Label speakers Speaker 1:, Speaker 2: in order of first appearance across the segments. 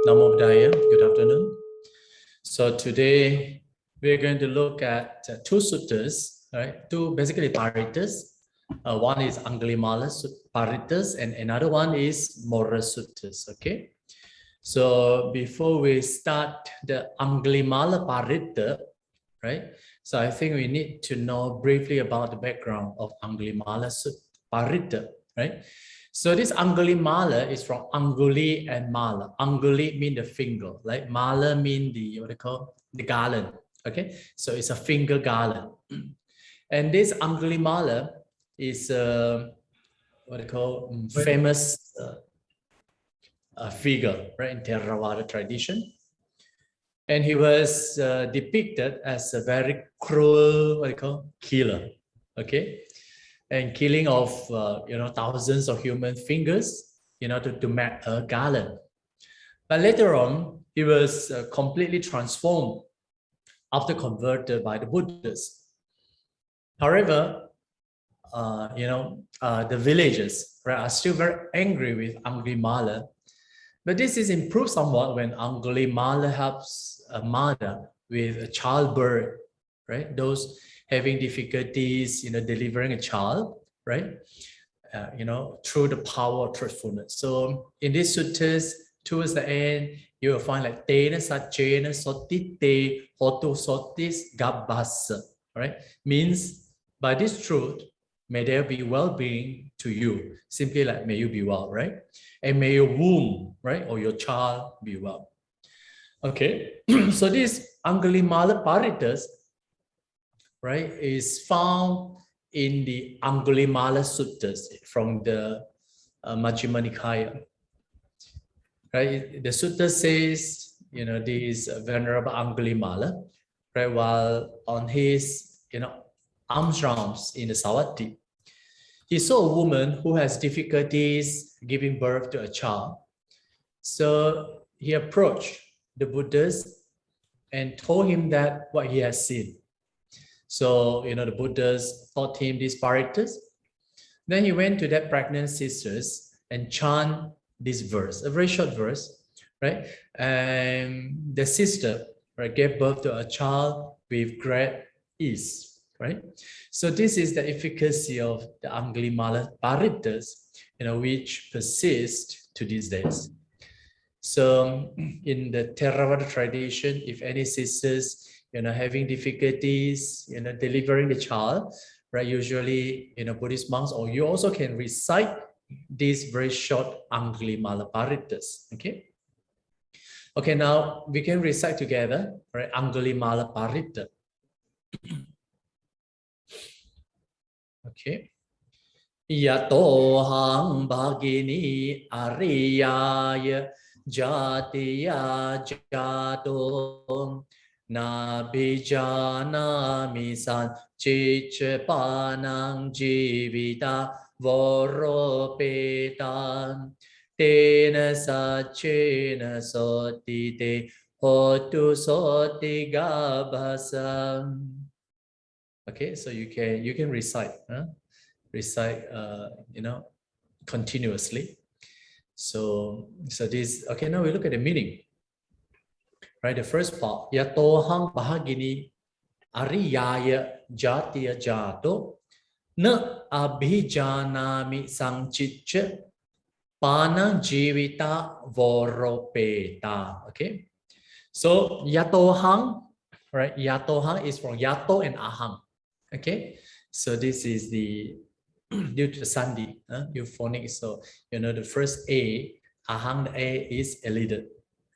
Speaker 1: Namo Buddhaya. Good afternoon. So today we're going to look at two suttas, right? Two basically parittas. One is Aṅgulimāla Parittas and another one is Mora Suttas. Okay. So before we start the Aṅgulimāla Paritta, right? So I think we need to know briefly about the background of Aṅgulimāla Paritta, right? So this Aṅgulimāla is from Anguli and Mala. Anguli mean the finger, right? Mala mean the what they call the garland. Okay, so it's a finger garland. And this Aṅgulimāla is what they call famous figure, right, in Theravada tradition. And he was depicted as a very cruel, what they call, killer. Okay. And killing of thousands of human fingers in order to make a garland. But later on, he was completely transformed after converted by the Buddhists. However, the villagers, right, are still very angry with Aṅgulimāla. But this is improved somewhat when Aṅgulimāla helps a mother with a childbirth, right? Those having difficulties, delivering a child, right? Through the power of truthfulness. So in these suttas, towards the end, you will find like tena sachena sotite hotu sotis gabbasa, right? Means by this truth, may there be well-being to you. Simply like may you be well, right? And may your womb, right, or your child be well. Okay, so this Aṅgulimāla Parittas, right, is found in the Aṅgulimāla Suttas from the Majjhima Nikaya. Right, the sutta says, this Venerable Aṅgulimāla, right, while on his, alms rounds in the Savatthi, he saw a woman who has difficulties giving birth to a child. So he approached the Buddhas and told him that what he has seen. So, the Buddhas taught him these parittas. Then he went to that pregnant sisters and chant this verse, a very short verse, right? And the sister, right, gave birth to a child with great ease, right? So this is the efficacy of the Aṅgulimāla Parittas, which persist to these days. So in the Theravada tradition, if any sisters, having difficulties, delivering the child, right? Usually, Buddhist monks, or you also can recite these very short Aṅgulimāla Parittas. Okay. Okay, now we can recite together, right? Aṅgulimāla Paritta. Okay. Yatohang bhagini ariyaya jatiya jato na bijanami san chichapanang jivita voropetan tena sachena sotite hotu soti gabhasam. Okay, so you can recite, continuously. So this, okay, now we look at the meaning. Right, the first part, yatohang bahagini ariyaya jatiya jato na abhijanami sangchitcha pana jivita voropeta. Okay, so yatohang, right, yatohang is from yato and ahang. Okay, so this is the due to the sandhi, euphonic. So the first a, ahang, the a is elided,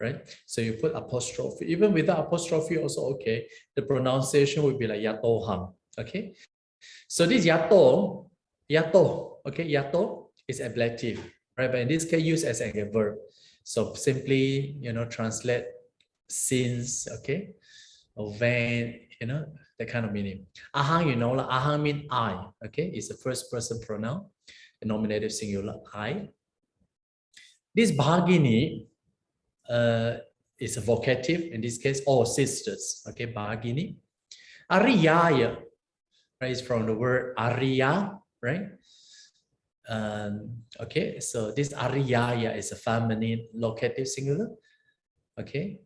Speaker 1: right? So you put apostrophe. Even without apostrophe, also okay. The pronunciation would be like yatohang. Okay, so this yato, okay, yato is ablative, right? But in this case, used as a verb. So simply, translate since, okay, or when, that kind of meaning. Ahang, ahang means I, okay? It's a first person pronoun, the nominative singular, I. This bhagini is a vocative, in this case, all sisters, okay, bhagini. Ariyaya, right, is from the word ariya, right? Okay, so this ariyaya is a feminine locative singular. Okay.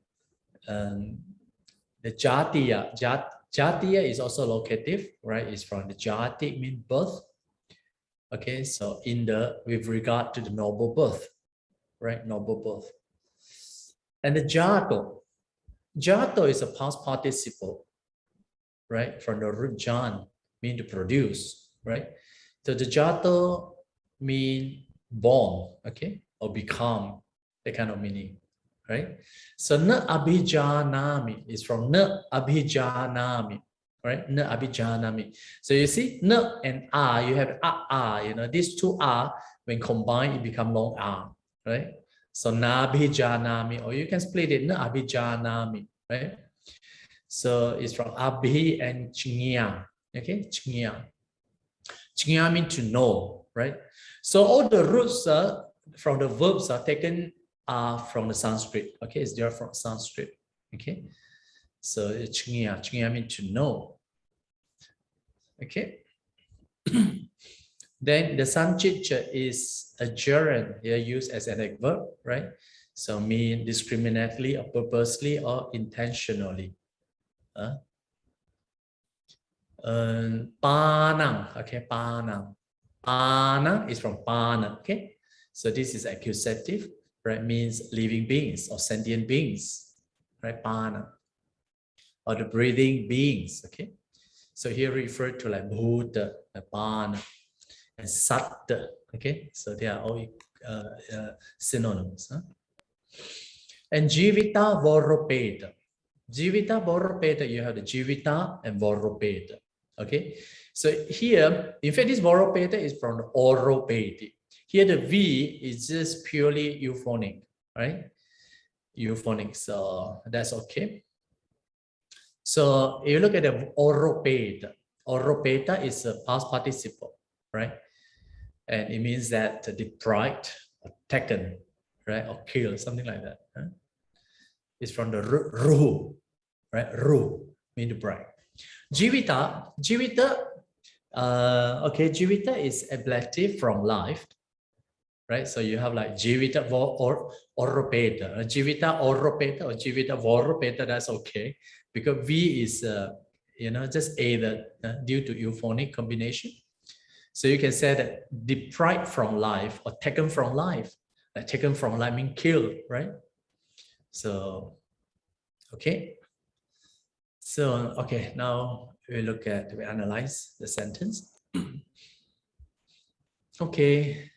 Speaker 1: The jatiya, jatiya is also locative, right? It's from the jati, mean birth. Okay, so with regard to the noble birth, right? Noble birth. And the jato is a past participle, right? From the root jan, mean to produce, right? So the jato mean born, okay, or become, that kind of meaning, right? So na abhijanami is from na abhijanami, right? Na abhijanami. So you see, na and a, you have a, you know, these two a, when combined, it become long a, right? So na abhijanami, or you can split it, na abhijanami, right? So it's from abhi and chingya, okay, chingya. Chingya means to know, right? So all the roots from the verbs are taken from the Sanskrit, okay? It's derived from Sanskrit, okay? So chingya means to know, okay? Then the sanchitya is a gerund here used as an adverb, right? So mean discriminately or purposely or intentionally. Panam, okay, panam. Pana is from pana, okay? So this is accusative, right? Means living beings or sentient beings, right? Pana. Or the breathing beings, okay? So here referred to like Bhuta, Pana, and Satta, okay? So they are all synonyms. Huh? And Jivita Vorupeta. Jivita Vorupeta, you have the Jivita and Vorupeta. Okay, so here, in fact, this Vorupeta is from the Oropeti. Here, the V is just purely euphonic, right? Euphonic, so that's okay. So if you look at the Oropeta, Oropeta is a past participle, right? And it means that deprived, or taken, right, or killed, something like that. Huh? It's from the Ruhu, right? Ruhu, mean to bride. Jivita, okay, Jivita is ablative from life, right? So you have like Jivita or Oropeta, Jivita Oropeta or Jivita Voropeta, that's okay. Because V is, you know, just added due to euphonic combination. So you can say that deprived from life or taken from life. Like taken from life means killed, right? So, okay. So, okay, now we analyze the sentence. Okay.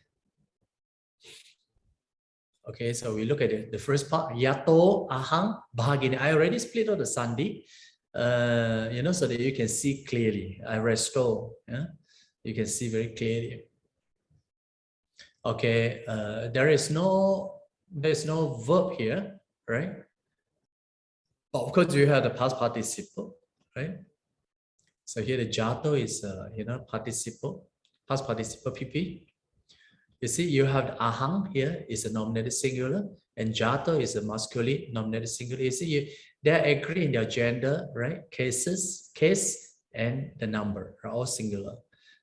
Speaker 1: Okay, so we look at the first part. Yato, ahang, bhagini. I already split out the sandhi, you know, so that you can see clearly. I restore, yeah? You can see very clearly. Okay, there's no verb here, right? But of course, you have the past participle, right? So here the jato is, you know, participle, past participle PP. You see, you have the ahang here is a nominative singular, and jato is a masculine nominative singular. You see, they agree in their gender, right? Case, and the number are all singular.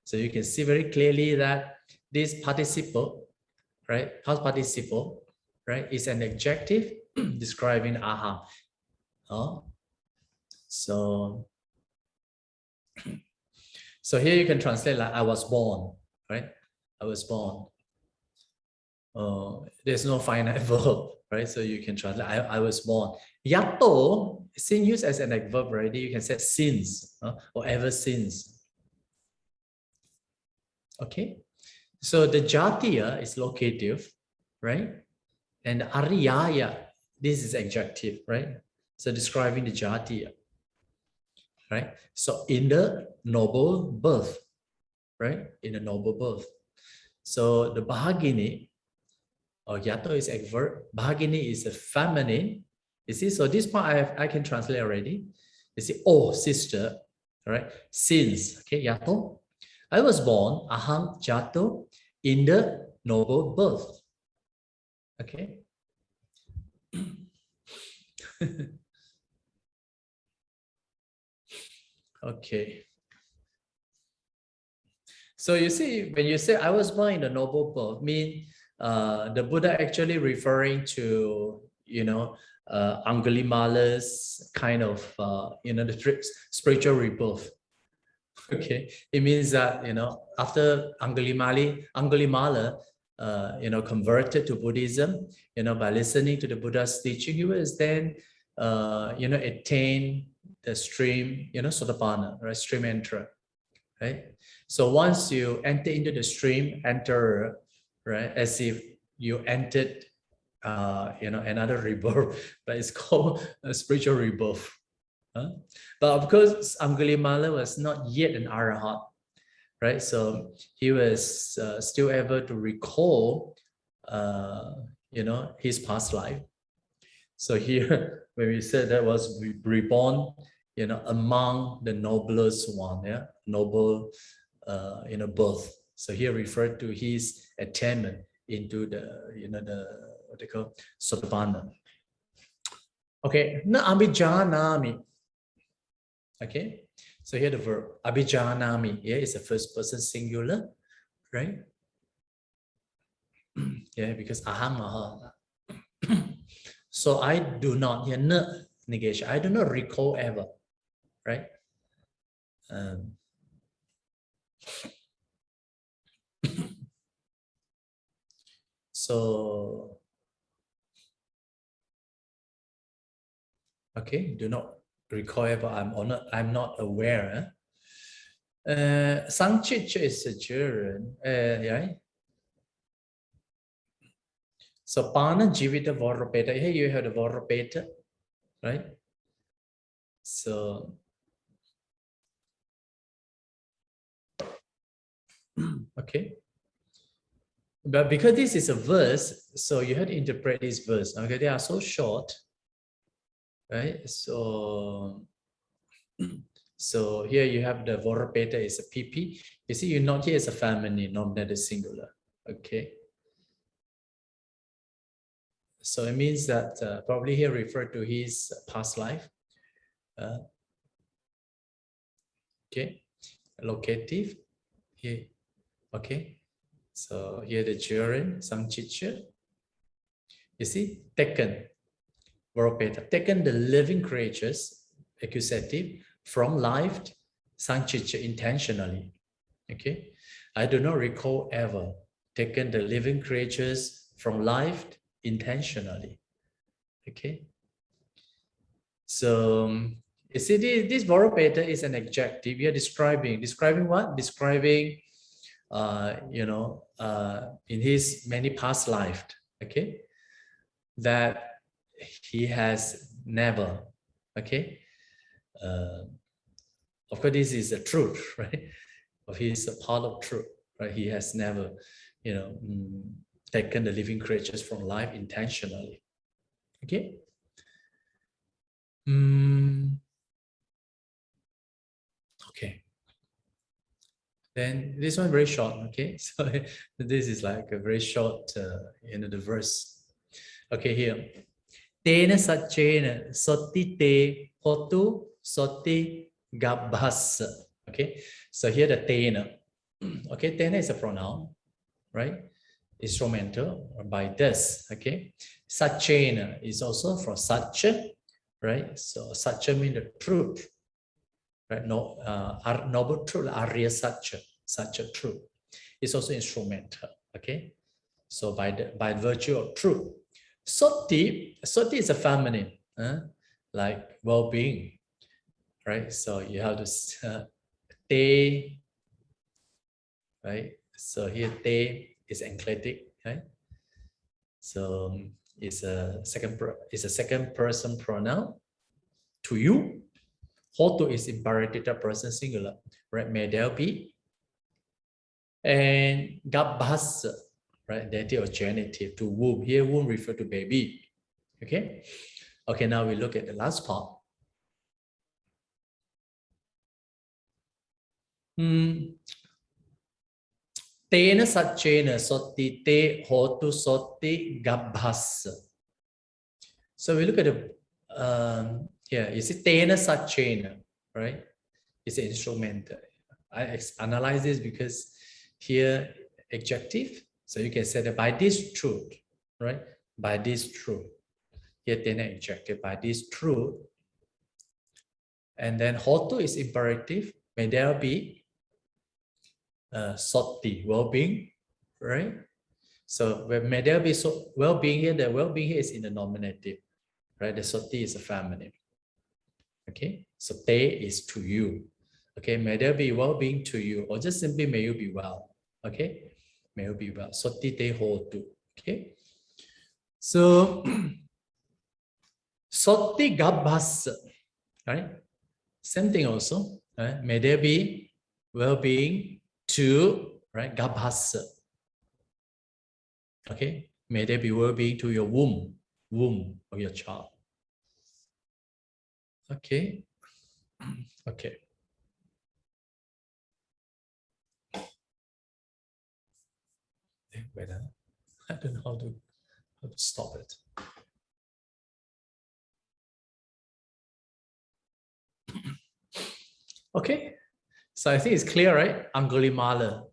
Speaker 1: So you can see very clearly that this participle, right, past participle, right, is an adjective describing ahang. Oh, so here you can translate like I was born, right? I was born. There's no finite verb, right? So you can translate I was born. Yato, since used as an adverb already, you can say since or ever since. Okay, so the jatiya is locative, right? And the ariyaya, this is adjective, right? So describing the jatiya, right? So in the noble birth, right? In the noble birth. So the bhagini, or yato is adverb, bhagini is a feminine. You see, so this part I can translate already. You see, oh, sister, right? Since, okay, yato. I was born, aham jato, in the noble birth. Okay. Okay. So you see, when you say I was born in the noble birth, mean the Buddha actually referring to Aṅgulimāla's kind of, the spiritual rebirth. Okay, it means that, after Aṅgulimāla, converted to Buddhism, by listening to the Buddha's teaching, he was then, attain the stream, Sotapanna, right? Stream enterer, right? So once you enter into the stream enterer, right, as if you entered, another rebirth, but it's called a spiritual rebirth. But of course, Aṅgulimāla was not yet an Arahat, right? So he was still able to recall, his past life. So here, when we said that was reborn, among the noblest one, yeah, noble, birth. So here referred to his attainment into the what they call Sotapanna. Okay, na abhijanami. Okay, so here the verb abhijanami here is a first person singular, right? Yeah, because aham aha. So I do not, here na negation, I do not recall ever, right? So okay, do not recall ever, I'm not aware. Sangchicha is a children, right? So Pana Jivita Vorapeta, here you have the Vorapeta, right? So okay. But because this is a verse, so you have to interpret this verse. Okay, they are so short, right? So here you have the Vorapeta is a PP. You see, you note here is a feminine, nominative singular. Okay. So it means that probably here referred to his past life. Okay, locative here. Okay, so here the children, Sangchicha. You see, taken, Vorapeta, taken the living creatures, accusative, from life, Sangchicha intentionally. Okay, I do not recall ever taken the living creatures from life intentionally. Okay, so you see this Vorapeta is an adjective. We are describing what? Describing in his many past life, okay, that he has never, okay, of course this is the truth, right, of his part of truth, right? He has never, taken the living creatures from life intentionally. Okay. Okay. Then this one very short. Okay, so this is like a very short, the verse. Okay, here. Tena sachena soti te hotu soti gabbhasa. Okay, so here the tena. Okay, tena is a pronoun, right? Instrumental or by this. Okay, sachena is also from sacha, right? So sacha means the truth, right? No, noble truth, arya sacha, such a truth. It's also instrumental. Okay, so by virtue of truth. Soti is a feminine, like well-being, right? So you have to te, right? So here te is enclitic, right? So it's a second person pronoun to you. Hotu is imperative person singular, right? May there be. And gabbhasa, right? Dative or genitive to womb. Here womb refer to baby. Okay. Okay, now we look at the last part. Tena sachena soti te hotu soti gabbhasa. So we look at the here, you see tena sachena, right? It's an instrumental. I analyze this because here adjective. So you can say that by this truth, right? By this truth. Yet they're not injected by this truth. And then Hotu is imperative. May there be Sati, well-being, right? So may there be well-being here. The well-being here is in the nominative, right? The Sati is a feminine. Okay, so Te is to you. Okay, may there be well-being to you, or just simply may you be well. Okay, may you be well. Sati Te Hotu. Okay, so Sati Gabhasa, right? Same thing also. Right? May there be well-being to, right? Gabhasa. Okay, may there be well-being to your womb of your child. Okay, okay. Wait, I don't know how to stop it. Okay, so I think it's clear, right? Aṅgulimāla,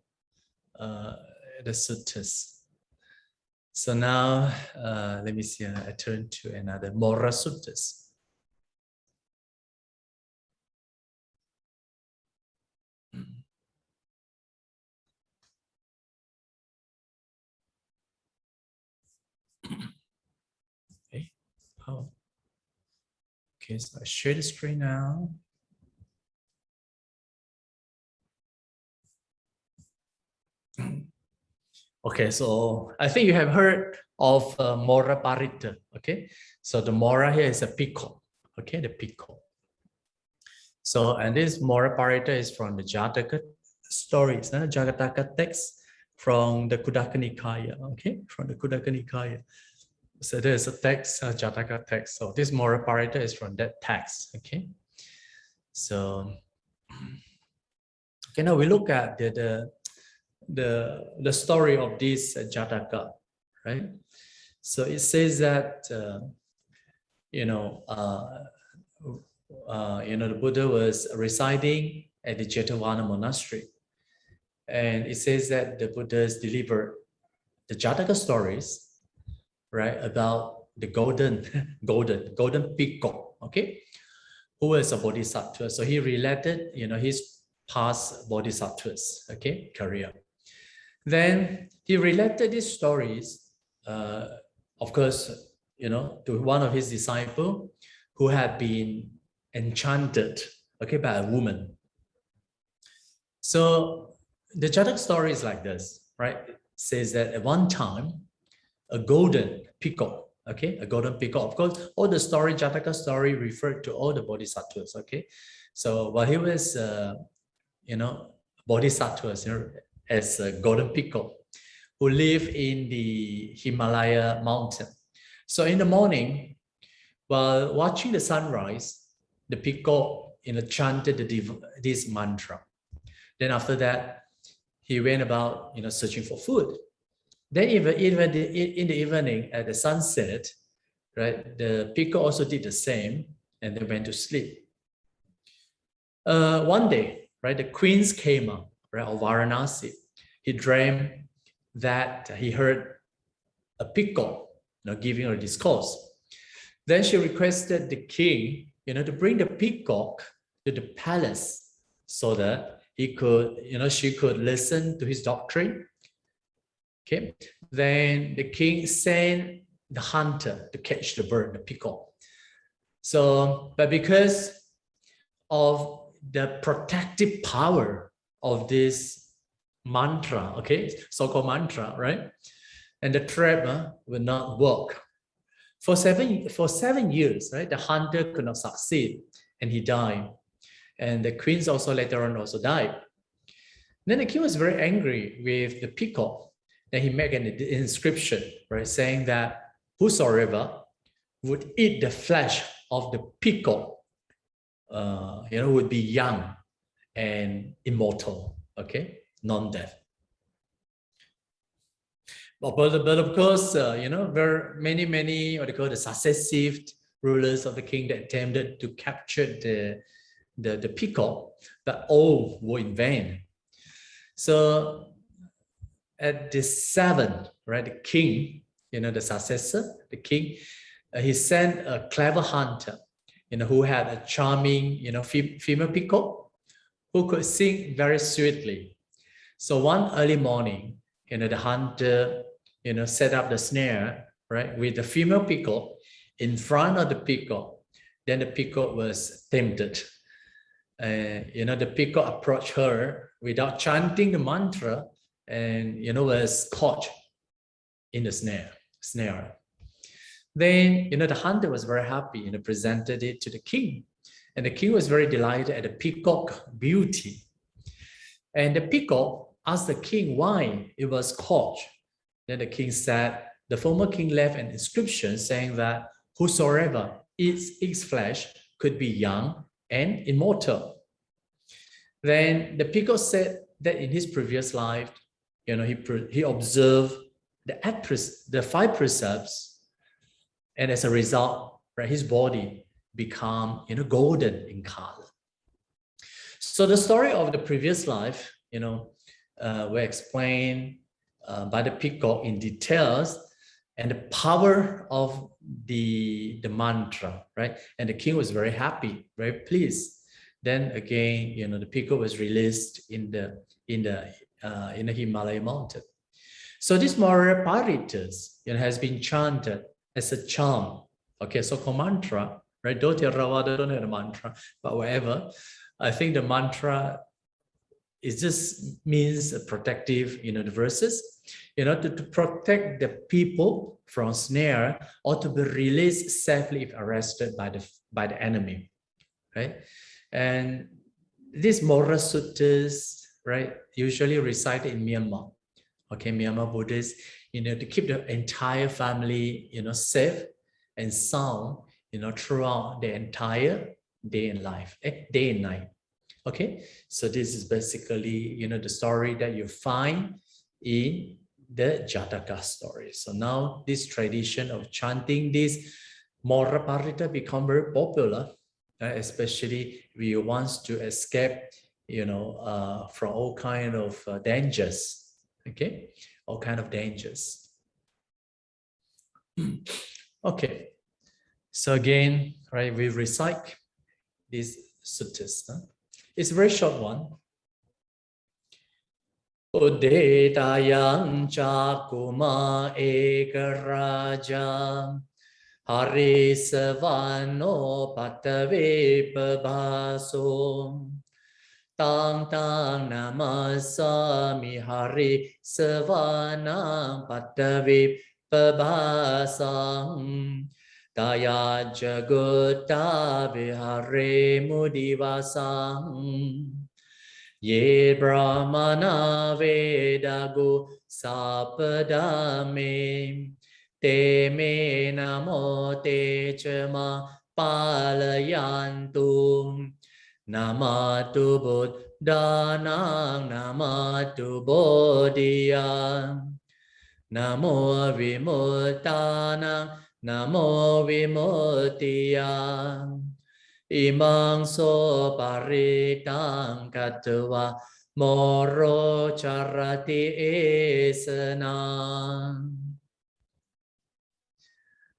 Speaker 1: the suttas. So now, let me see, I turn to another Mora suttas. Okay, oh. Okay, so I share the screen now. Okay, so I think you have heard of Mora Paritta. Okay, so the Mora here is a peacock. Okay, the peacock. So, and this Mora Paritta is from the Jataka stories, Jagataka text from the Khuddaka Nikaya. Okay, from the Khuddaka Nikaya. So there's a text, Jataka text. So this Mora Paritta is from that text. Okay, so okay, now we look at the story of this Jataka, right? So it says that the Buddha was residing at the Jetavana monastery, and it says that the Buddhas delivered the Jataka stories, right, about the golden peacock, okay, who was a bodhisattva. So he related, his past bodhisattvas, okay, career. Then he related these stories, of course, to one of his disciples who had been enchanted, okay, by a woman. So the Jataka story is like this, right? It says that at one time, a golden peacock, okay, a golden peacock. Of course, all the story, Jataka story, referred to all the bodhisattvas, okay. So while he was, bodhisattvas, as a golden peacock who live in the Himalaya mountain. So in the morning, while watching the sunrise, the peacock chanted this mantra. Then after that, he went about searching for food. Then even in the evening at the sunset, right, the peacock also did the same, and they went to sleep. One day, right, the queens came up, right, of Varanasi. He dreamed that he heard a peacock, giving a discourse. Then she requested the king, to bring the peacock to the palace so that he could, she could listen to his doctrine. Okay. Then the king sent the hunter to catch the bird, the peacock. So, but because of the protective power of this mantra, okay, so-called mantra, right? And the trap will not work. For seven years, right? The hunter could not succeed, and he died. And the queens also later on also died. Then the king was very angry with the peacock. Then he made an inscription, right, saying that whosoever would eat the flesh of the peacock, would be young and immortal, okay, non-death. But of course, there are many what they call the successive rulers of the king that attempted to capture the peacock, but all were in vain. So at the seventh, right, the king, the successor, the king, he sent a clever hunter, who had a charming, female peacock who could sing very sweetly. So one early morning, the hunter, set up the snare, right, with the female peacock in front of the peacock. Then the peacock was tempted. The peacock approached her without chanting the mantra, and was caught in the snare. Then the hunter was very happy and presented it to the king, and the king was very delighted at the peacock beauty. And the peacock asked the king why it was caught. Then the king said, the former king left an inscription saying that whosoever eats its flesh could be young and immortal. Then the peacock said that in his previous life, he observed the 5 precepts, and as a result, right, his body become golden in color. So the story of the previous life, were explained by the peacock in details, and the power of the mantra, right? And the king was very happy, very pleased. Then again, the peacock was released in the Himalaya mountain. So this Mora Parittas, has been chanted as a charm. Okay, so-called mantra, right? Though Theravada don't have a mantra, but whatever. I think the mantra, it just means protective, the verses, to protect the people from snare or to be released safely if arrested by the enemy, right? And these Mora suttas, right, usually recited in Myanmar. Okay, Myanmar Buddhists, to keep the entire family, safe and sound, throughout the entire day and night. Okay, so this is basically, the story that you find in the Jataka story. So now this tradition of chanting this Mora Paritta become very popular, especially if you want to escape, from all kind of dangers. Okay, all kind of dangers. Okay, so again, right, we recite these suttas. It's a very short one. Udetayang chakuma ekaraja harisavano patave pabhaso tang namasami hari savanang patave pabhasam Daya jagutta vihare mudivasam Ye brahmana vedago sapadame Te me namo te chama palayantum Namatu buddhanang namatu bodhiyam Namo vimuttanang Namo vimutiyam Imang so paritang katva moro charati esanang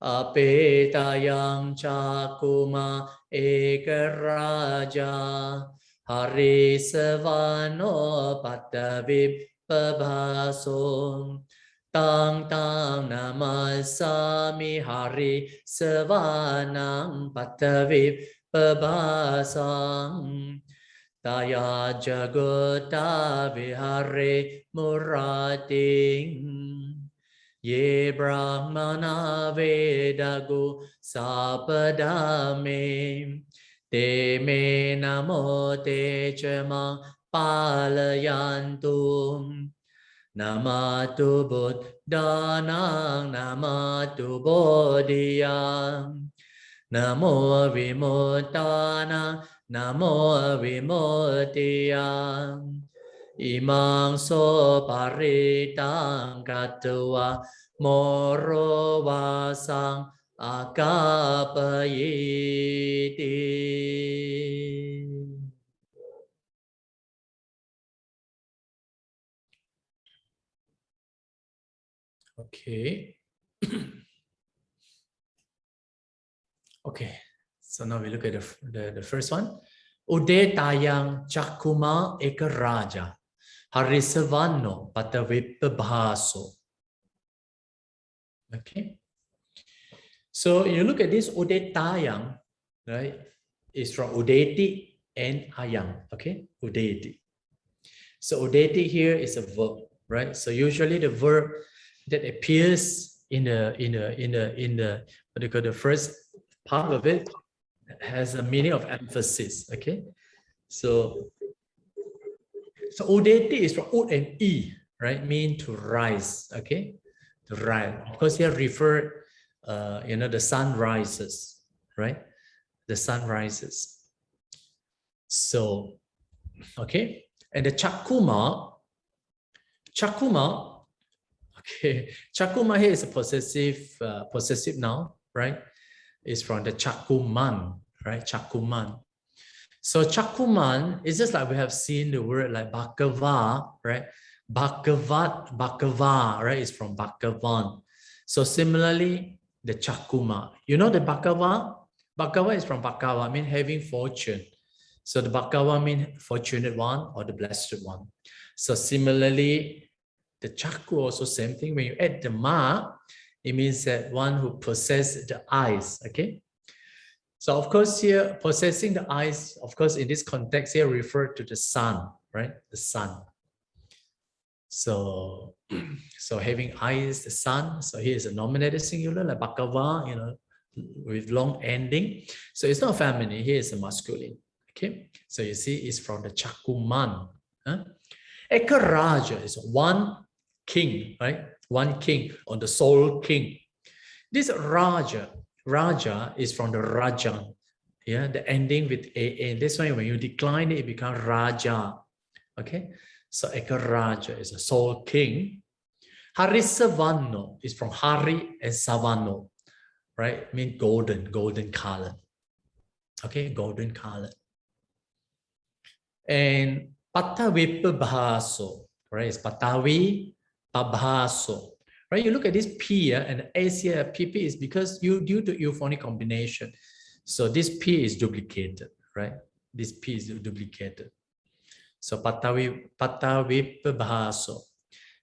Speaker 1: Apetayang chakuma ekaraja Harisavano patavip pabhaso Tang namasami hari savanang patavip pabhasang Daya jagutta vihare murating Ye brahmana vedago sapadame Te me namo te chama palayantum Namatu buddhanang namatu bodhiyam Namo vimuttanang namo vimutiyam Imang so paritang katva moro vasang akapayiti. Okay. Okay, so now we look at the first one. Ude tayang Chakuma ekaraja Harisavanno Patavipabhaso. Okay. So you look at this Ude tayang, right? It's from Udeti and Ayang. Okay, Udeti. So Udeti here is a verb, right? So usually the verb that appears in the what do you call the first part of it has a meaning of emphasis. Okay, so Udeti is from Ud and E, right? Mean to rise. Okay, to rise. Because here refer, the sun rises, right? The sun rises. So, okay, and the Chakuma, okay, Chakuma here is a possessive noun, right? It's from the Chakuman, right? Chakuman. So Chakuman is just like we have seen the word like Bhagava, right? Bhagava, right? Is from Bhagavan. So similarly, the Chakuma. You know the Bhagava? Bhagava is from Bhagava, mean having fortune. So the Bhagava means fortunate one or the blessed one. So similarly, the Chaku also same thing. When you add the Ma, it means that one who possesses the eyes. Okay. So of course here, possessing the eyes, of course, in this context here, refer to the sun, right? The sun. So having eyes, the sun. So here is a nominative singular, like Bhagava, with long ending. So it's not feminine, here is a masculine. Okay, so you see it's from the Chakuman. Ekaraja is one king, right? One king, or the sole king. This Raja is from the Rajan. Yeah, the ending with A. That's why when you decline it, it becomes Raja. Okay, so Ekaraja is a sole king. Harisavanno is from Hari and Savanno, right? Mean golden color. Okay, golden color. And Patavipabhaso, right? It's Patavi Pabhaso, right? You look at this P here and the S here, PP is because due to euphonic combination. So this P is duplicated, right? This P is duplicated. So Patavipabhaso.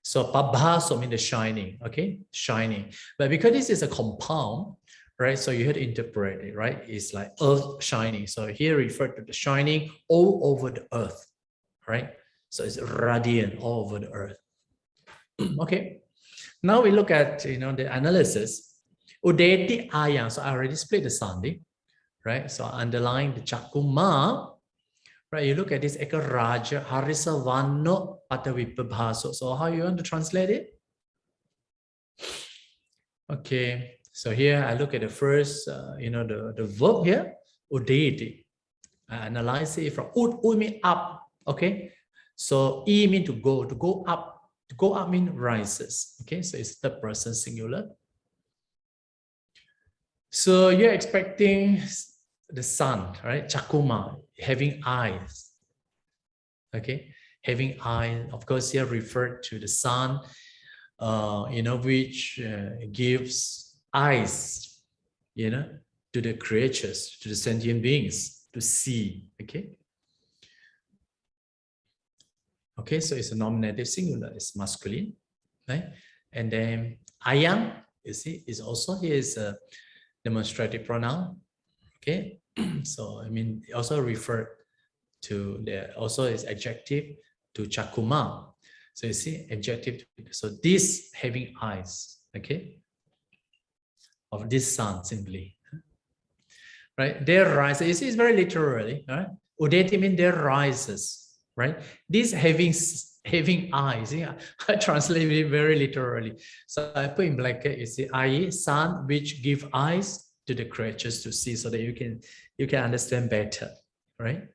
Speaker 1: So Pabhaso means the shining, okay? Shining. But because this is a compound, right? So you have to interpret it, right? It's like earth shining. So here referred to the shining all over the earth, right? So it's radiant all over the earth. Okay. Now we look at, the analysis. Udeti ayang. So I already split the sandhi, right? So underline the Chakuma, right? You look at this Ekaraja Harisavanno Patavipabhaso. So how you want to translate it? Okay. So here I look at the first, the verb here, udeti. I analyze it from ud mean up. Okay. So e mean to go up. To go up mean rises. Okay. So it's third person singular. So you're expecting the sun, right? Chakuma, having eyes. Okay. Having eyes, of course, here referred to the sun, which gives eyes, to the creatures, to the sentient beings to see. Okay. Okay, so it's a nominative singular, it's masculine, right? And then ayang, you see, is also here is a demonstrative pronoun. Okay, so it also referred to also is adjective to Chakuma. So you see, adjective. So this having eyes, okay, of this sun simply, right? There rises. You see, it's very literally, right? Udeti means there rises, right? This having eyes. Yeah, I translate it very literally. So I put in bracket. You see, i.e., sun which give eyes to the creatures to see, so that you can understand better, right?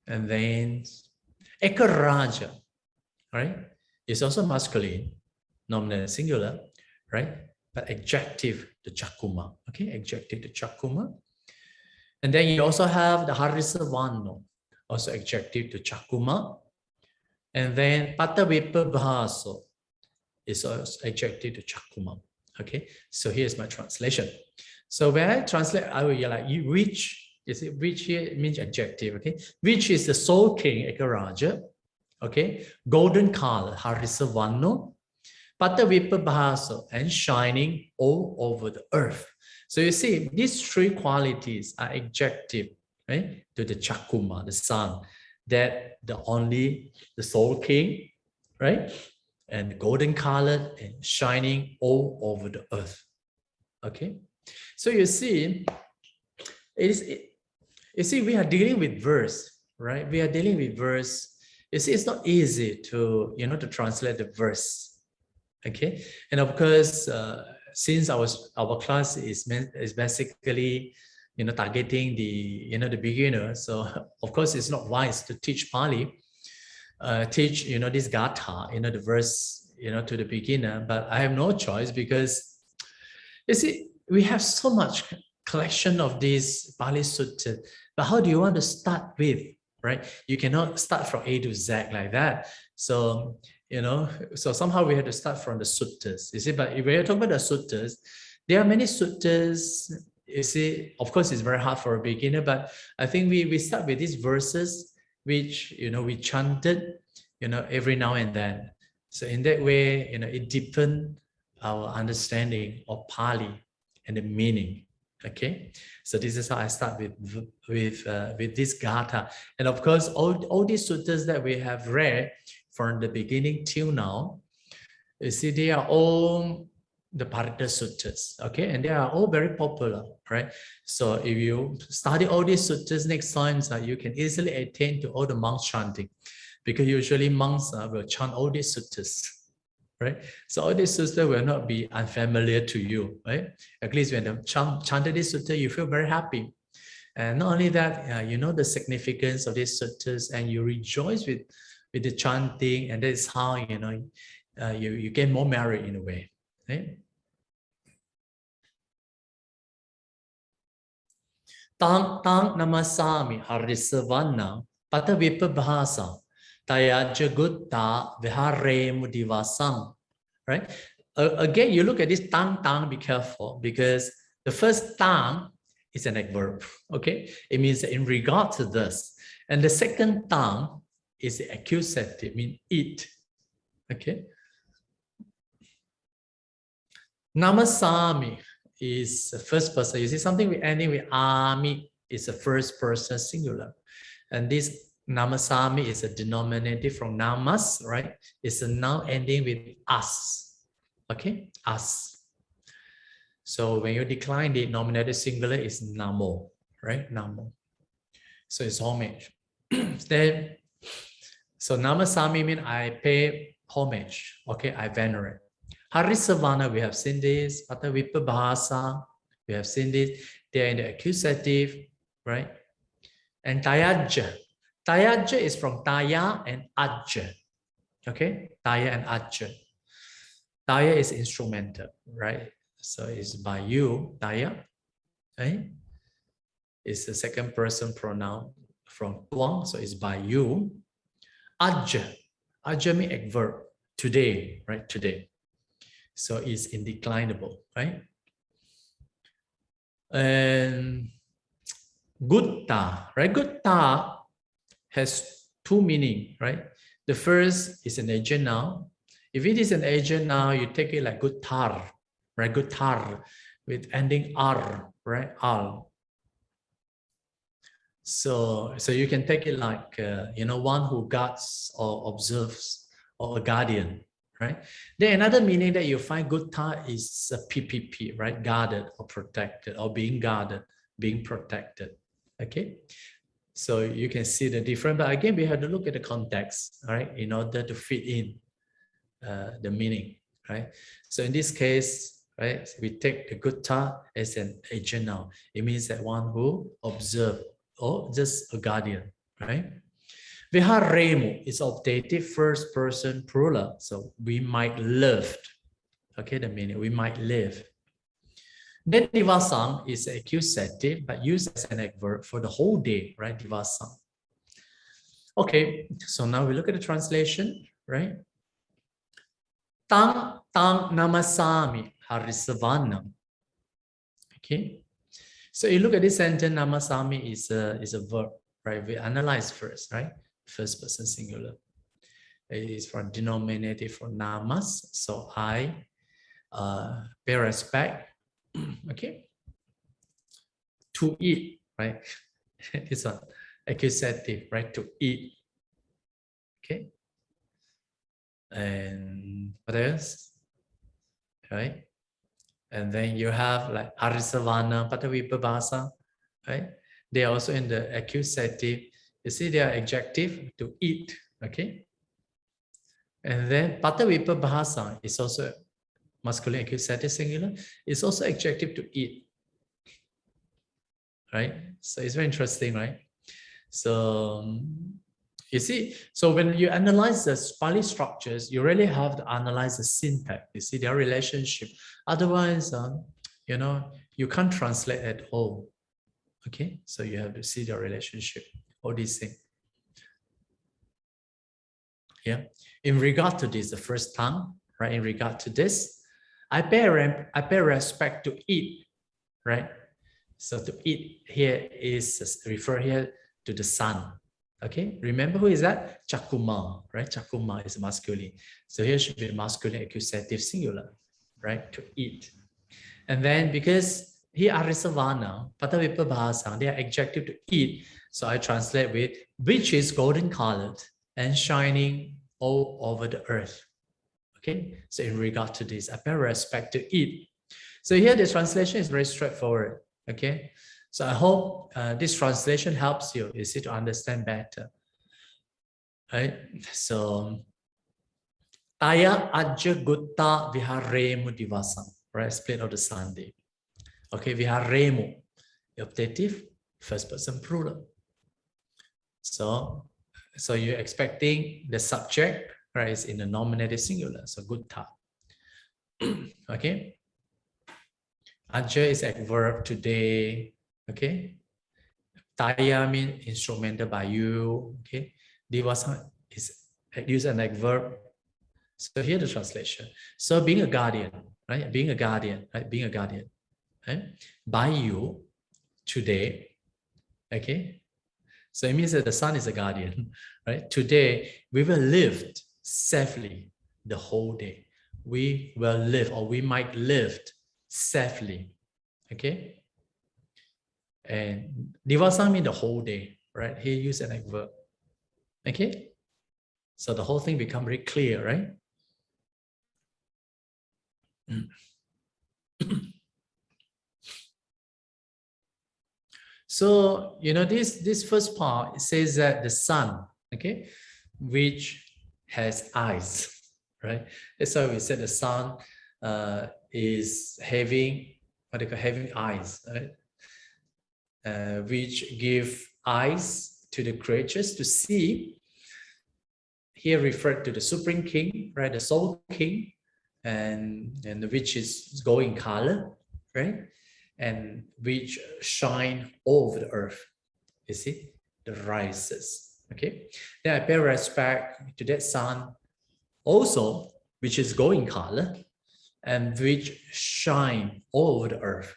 Speaker 1: And then Ekaraja, right? It's also masculine, nominal singular, right? But adjective to Chakuma, okay? Adjective to Chakuma. And then you also have the Harisavanno, also adjective to Chakuma. And then Patavipabhaso is also adjective to Chakuma, okay? So here's my translation. So when I translate, I will like which. You see, which here means adjective. Okay, which is the Soul King Ekaraja. Okay, golden color Harisavano, Patavippa Bahasa, and shining all over the earth. So you see, these three qualities are adjective, right, to the Chakuma, the sun, that the Soul King, right, and golden colored and shining all over the earth. Okay, so you see, you see, we are dealing with verse, right? We are dealing with verse. You see, it's not easy to to translate the verse. Okay, and of course, since our class is basically targeting the the beginner, so of course it's not wise to teach Pali, teach this gatha, the verse to the beginner. But I have no choice, because you see we have so much collection of these Pali suttas. But how do you want to start with, right? You cannot start from A to Z like that. So so somehow we have to start from the suttas, you see. But if we're talking about the suttas, there are many suttas, you see. Of course, it's very hard for a beginner, but I think we start with these verses, which we chanted every now and then. So in that way, it deepened our understanding of Pali and the meaning. Okay, so this is how I start with this gatha. And of course, all these suttas that we have read from the beginning till now, you see, they are all the Paritta suttas, okay, and they are all very popular, right? So if you study all these suttas next time, you can easily attain to all the monks chanting, because usually monks will chant all these suttas, right? So all these suttas will not be unfamiliar to you, right? At least when you chanted this sutta, you feel very happy. And not only that, you know the significance of these suttas, and you rejoice with the chanting, and that is how you get more merit in a way, right? Tang namasami harisavana patavippa bhasa tayaja gutta vihare mudivasam. Right? Again, you look at this tang, be careful, because the first tang is an adverb. Okay, it means in regard to this, and the second tang is the accusative, mean it. Okay. Namasami is the first person. You see, something we ending with ami is the first person singular, and this namasami is a denominative from namas, right? It's a noun ending with us. Okay, us. So when you decline the nominative singular, is namo, right? Namo. So it's homage. Then, so namasami means I pay homage. Okay, I venerate. Harisavana, we have seen this. Patavippa bahasa, we have seen this. They are in the accusative, right? And tayaja. Tayaja is from taya and ajja. Okay, taya and ajja. Taya is instrumental, right? So it's by you, taya, right? It's the second person pronoun from tuang, so it's by you. Ajja. Ajja means adverb, today, right? Today. So it's indeclinable, right? And gutta, right? Gutta has two meanings, right? The first is an agent noun. If it is an agent noun, you take it like guttar, right? Guttar with ending r, right? Al. So you can take it like one who guards or observes, or a guardian, right? Then another meaning that you find gutta is a PPP, right? Guarded or protected, or being guarded, being protected. Okay, so you can see the difference. But again, we have to look at the context, right, in order to fit in the meaning, right? So in this case, right, we take the gutta as an agent noun. It means that one who observes, or just a guardian, right? Viharemu is optative, first person plural. So we might live. Okay, the meaning, we might live. Then divasam is accusative, but used as an adverb for the whole day, right? Divasam. Okay, so now we look at the translation, right? Tang namasami harisavanam. Okay. So you look at this sentence, namasami is a verb, right? We analyze first, right? First person singular. It is from denominative for namas. So I pay respect, okay? To eat, right? This one, accusative, right? To eat, okay? And what else, right? And then you have like arisavana, patavipabhasa, right? They are also in the accusative. You see, they are adjective to eat, okay? And then patavipabhasa is also masculine accusative singular. It's also adjective to eat, right? So it's very interesting, right? So you see, so when you analyze the Pali structures, you really have to analyze the syntax. You see their relationship. Otherwise, you know, you can't translate at all. Okay, so you have to see the relationship, all these things. Yeah, in regard to this, the first tongue, right? In regard to this, I pay respect to eat, right? So to eat here is refer here to the sun. Okay, remember who is that? Chakuma, right? Chakuma is masculine. So here should be masculine accusative singular, right? To eat. And then because here arisavana, patavipabhasa, they are adjective to eat. So I translate with which is golden colored and shining all over the earth. Okay, so in regard to this, I pay respect to eat. So here the translation is very straightforward. Okay, so I hope this translation helps you, is it, to understand better. Right? So Taya Ajja Gutta Viharemu Divasam, right? Split of the Sunday. Okay, Viharemu, optative, first person plural. So you're expecting the subject, right, is in the nominative singular, so gutta. Okay. Ajja is adverb today. Okay. Taya means instrumental by you. Okay. Divasa is used an adverb. So here the translation. So being a guardian, right? Being a guardian, right? Being a guardian, right? By you today. Okay. So it means that the sun is a guardian, right? Today we will live safely the whole day. We will live, or we might live safely. Okay. And divasa means the whole day, right? Here use an adverb. Okay. So the whole thing becomes very clear, right? So, you know, this first part, it says that the sun, okay, which has eyes, right? That's why we said the sun is having, what they call, having eyes, right? Which give eyes to the creatures to see. Here referred to the Supreme King, right? The Soul King, and which is golden color, right? And which shine all over the earth. You see, the rises. Okay. Then I pay respect to that sun, also, which is golden color, and which shine all over the earth.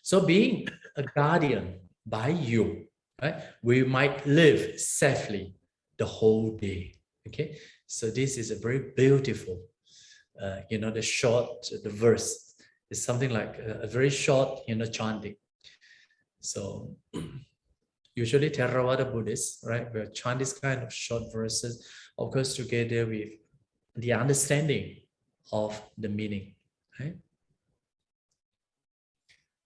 Speaker 1: So being a guardian by you, right? We might live safely the whole day. Okay. So this is a very beautiful, you know, the verse is something like a very short, you know, chanting. So usually Theravada Buddhists, right, will chant this kind of short verses, of course, together with the understanding of the meaning. Right?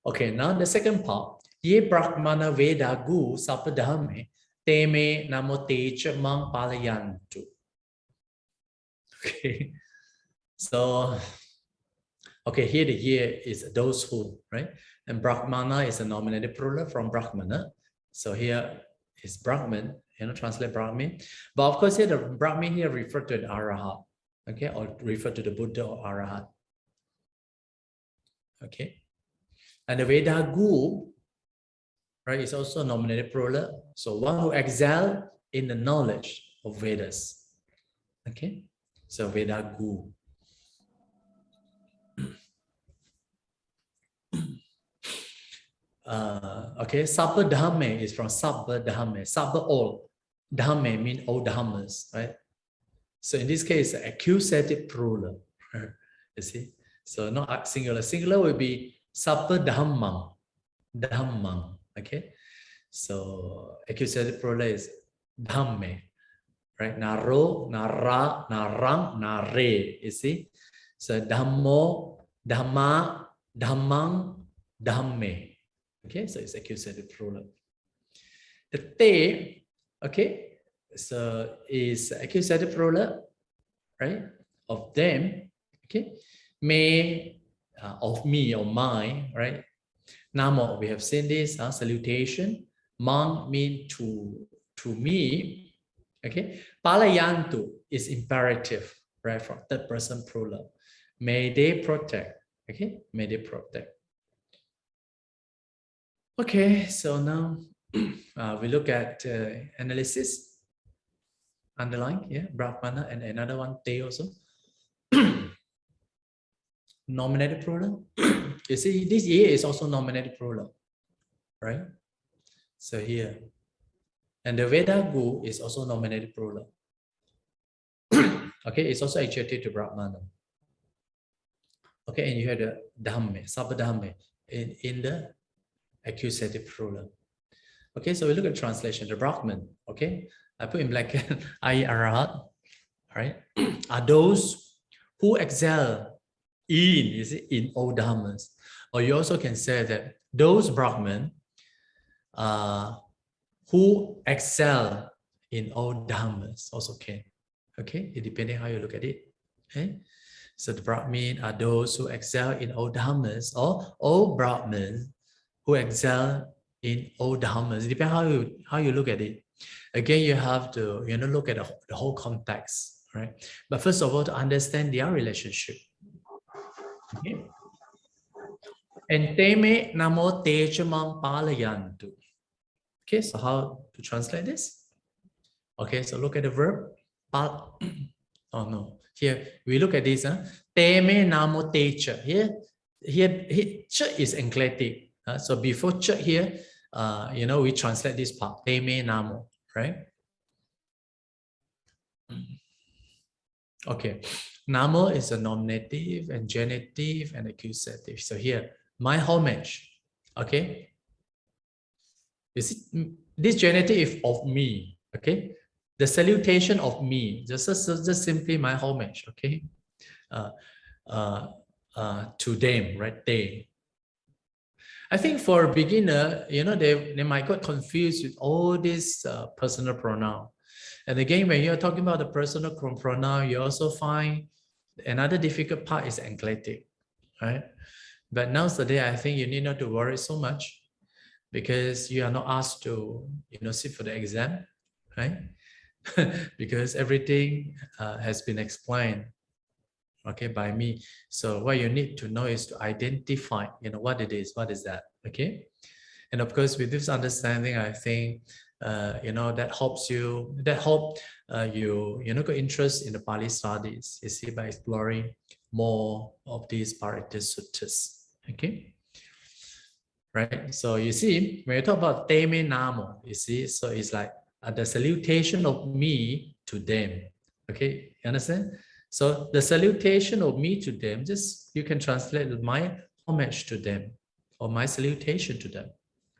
Speaker 1: Okay, now the second part. Ye Brahmana Veda Gu Sapadhame Teme Namo Teja Mang Palayantu. Okay. So, okay, here the year is those who, right? And Brahmana is a nominative plural from Brahmana. So here is Brahman, you know, translate Brahmin. But of course, here the Brahmin here refer to the Arahat, okay, or refer to the Buddha or Arahat. Okay. And the Veda Gu, right, is also nominative plural. So one who excel in the knowledge of Vedas. Okay. So Veda Gu. Okay, Sabba Dhamme is from Sabba Dhamme. Sabba all. Dhamme means all Dhammas, right? So in this case, accusative plural. You see? So not singular. Singular will be Sabba Dhammam. Dhammam. Okay? So accusative plural is Dhamme. Right? Naro, Nara, Narang, Nare. You see? So Dhammo, Dhamma, Dhammang, Dhamme. Okay, so it's accusative plural. The te, okay, so is accusative plural, right? Of them, okay. May, of me or mine, right? Namo, we have seen this, salutation. Mang mean to me, okay. Palayantu is imperative, right? From third person plural. May they protect, okay? May they protect. Okay, so now we look at analysis. Underline, yeah, Brahmana, and another one, Te also. Nominative plural. You see, this here is also nominative plural, right? So here. And the Veda Gu is also nominative plural. Okay, it's also adjective to Brahmana. Okay, and you have the Dhamme, Sabba Dhamme in the accusative plural. Okay, so we look at translation, the Brahman, okay? I put in bracket, Arahat, right? Are those who excel in all dhammas. Or you also can say that those Brahman who excel in all dhammas also can. Okay, it depending how you look at it. Okay, so the Brahmin are those who excel in all dhammas, or all Brahmins who excel in all dhammas. It depends how you look at it. Again, you have to look at the whole context, right? But first of all, to understand their relationship. Okay. And teme namo tejamam palayantu. Okay, so how to translate this? Okay, so look at the verb. Oh no, here we look at this. Teme namo techa. Here ch is enclitic. So before ch here, we translate this part. Teme namo, right? Okay, namo is a nominative and genitive and accusative. So here, my homage. Okay, you see, this genitive is of me. Okay, the salutation of me, just simply my homage. Okay, to them, right? They. I think for a beginner, they might get confused with all these personal pronoun. And again, when you're talking about the personal pronoun, you also find another difficult part is enclitic, right? But nowadays, I think you need not to worry so much because you are not asked to, sit for the exam, right? Because everything has been explained, okay, by me. So what you need to know is to identify, what it is, what is that, okay? And of course, with this understanding, I think, that helps you, you got interest in the Pali studies, you see, by exploring more of these Paritta suttas, okay? Right, so you see, when you talk about teme namo, you see, so it's like the salutation of me to them, okay, you understand? So the salutation of me to them, just you can translate my homage to them or my salutation to them.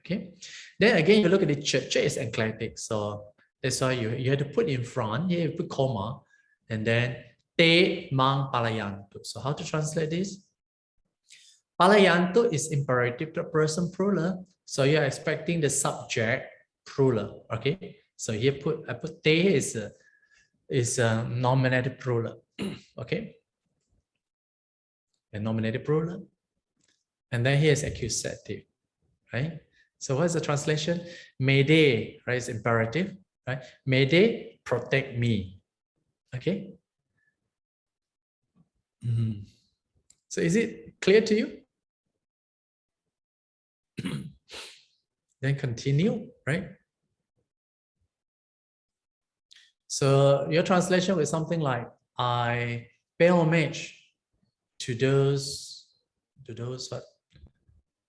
Speaker 1: Okay. Then again, you look at the church is enclitic. So that's why you have to put in front, here you put comma, and then te mang palayantu. So how to translate this? Palayantu is imperative to person plural. So you're expecting the subject plural. Okay. So here I put te is a nominative plural. Okay, a nominative plural, and then here's accusative, right? So what's the translation? May they, right? It's imperative, right? May they protect me. Okay. So is it clear to you? Then continue, right? So your translation was something like, I pay homage to those what?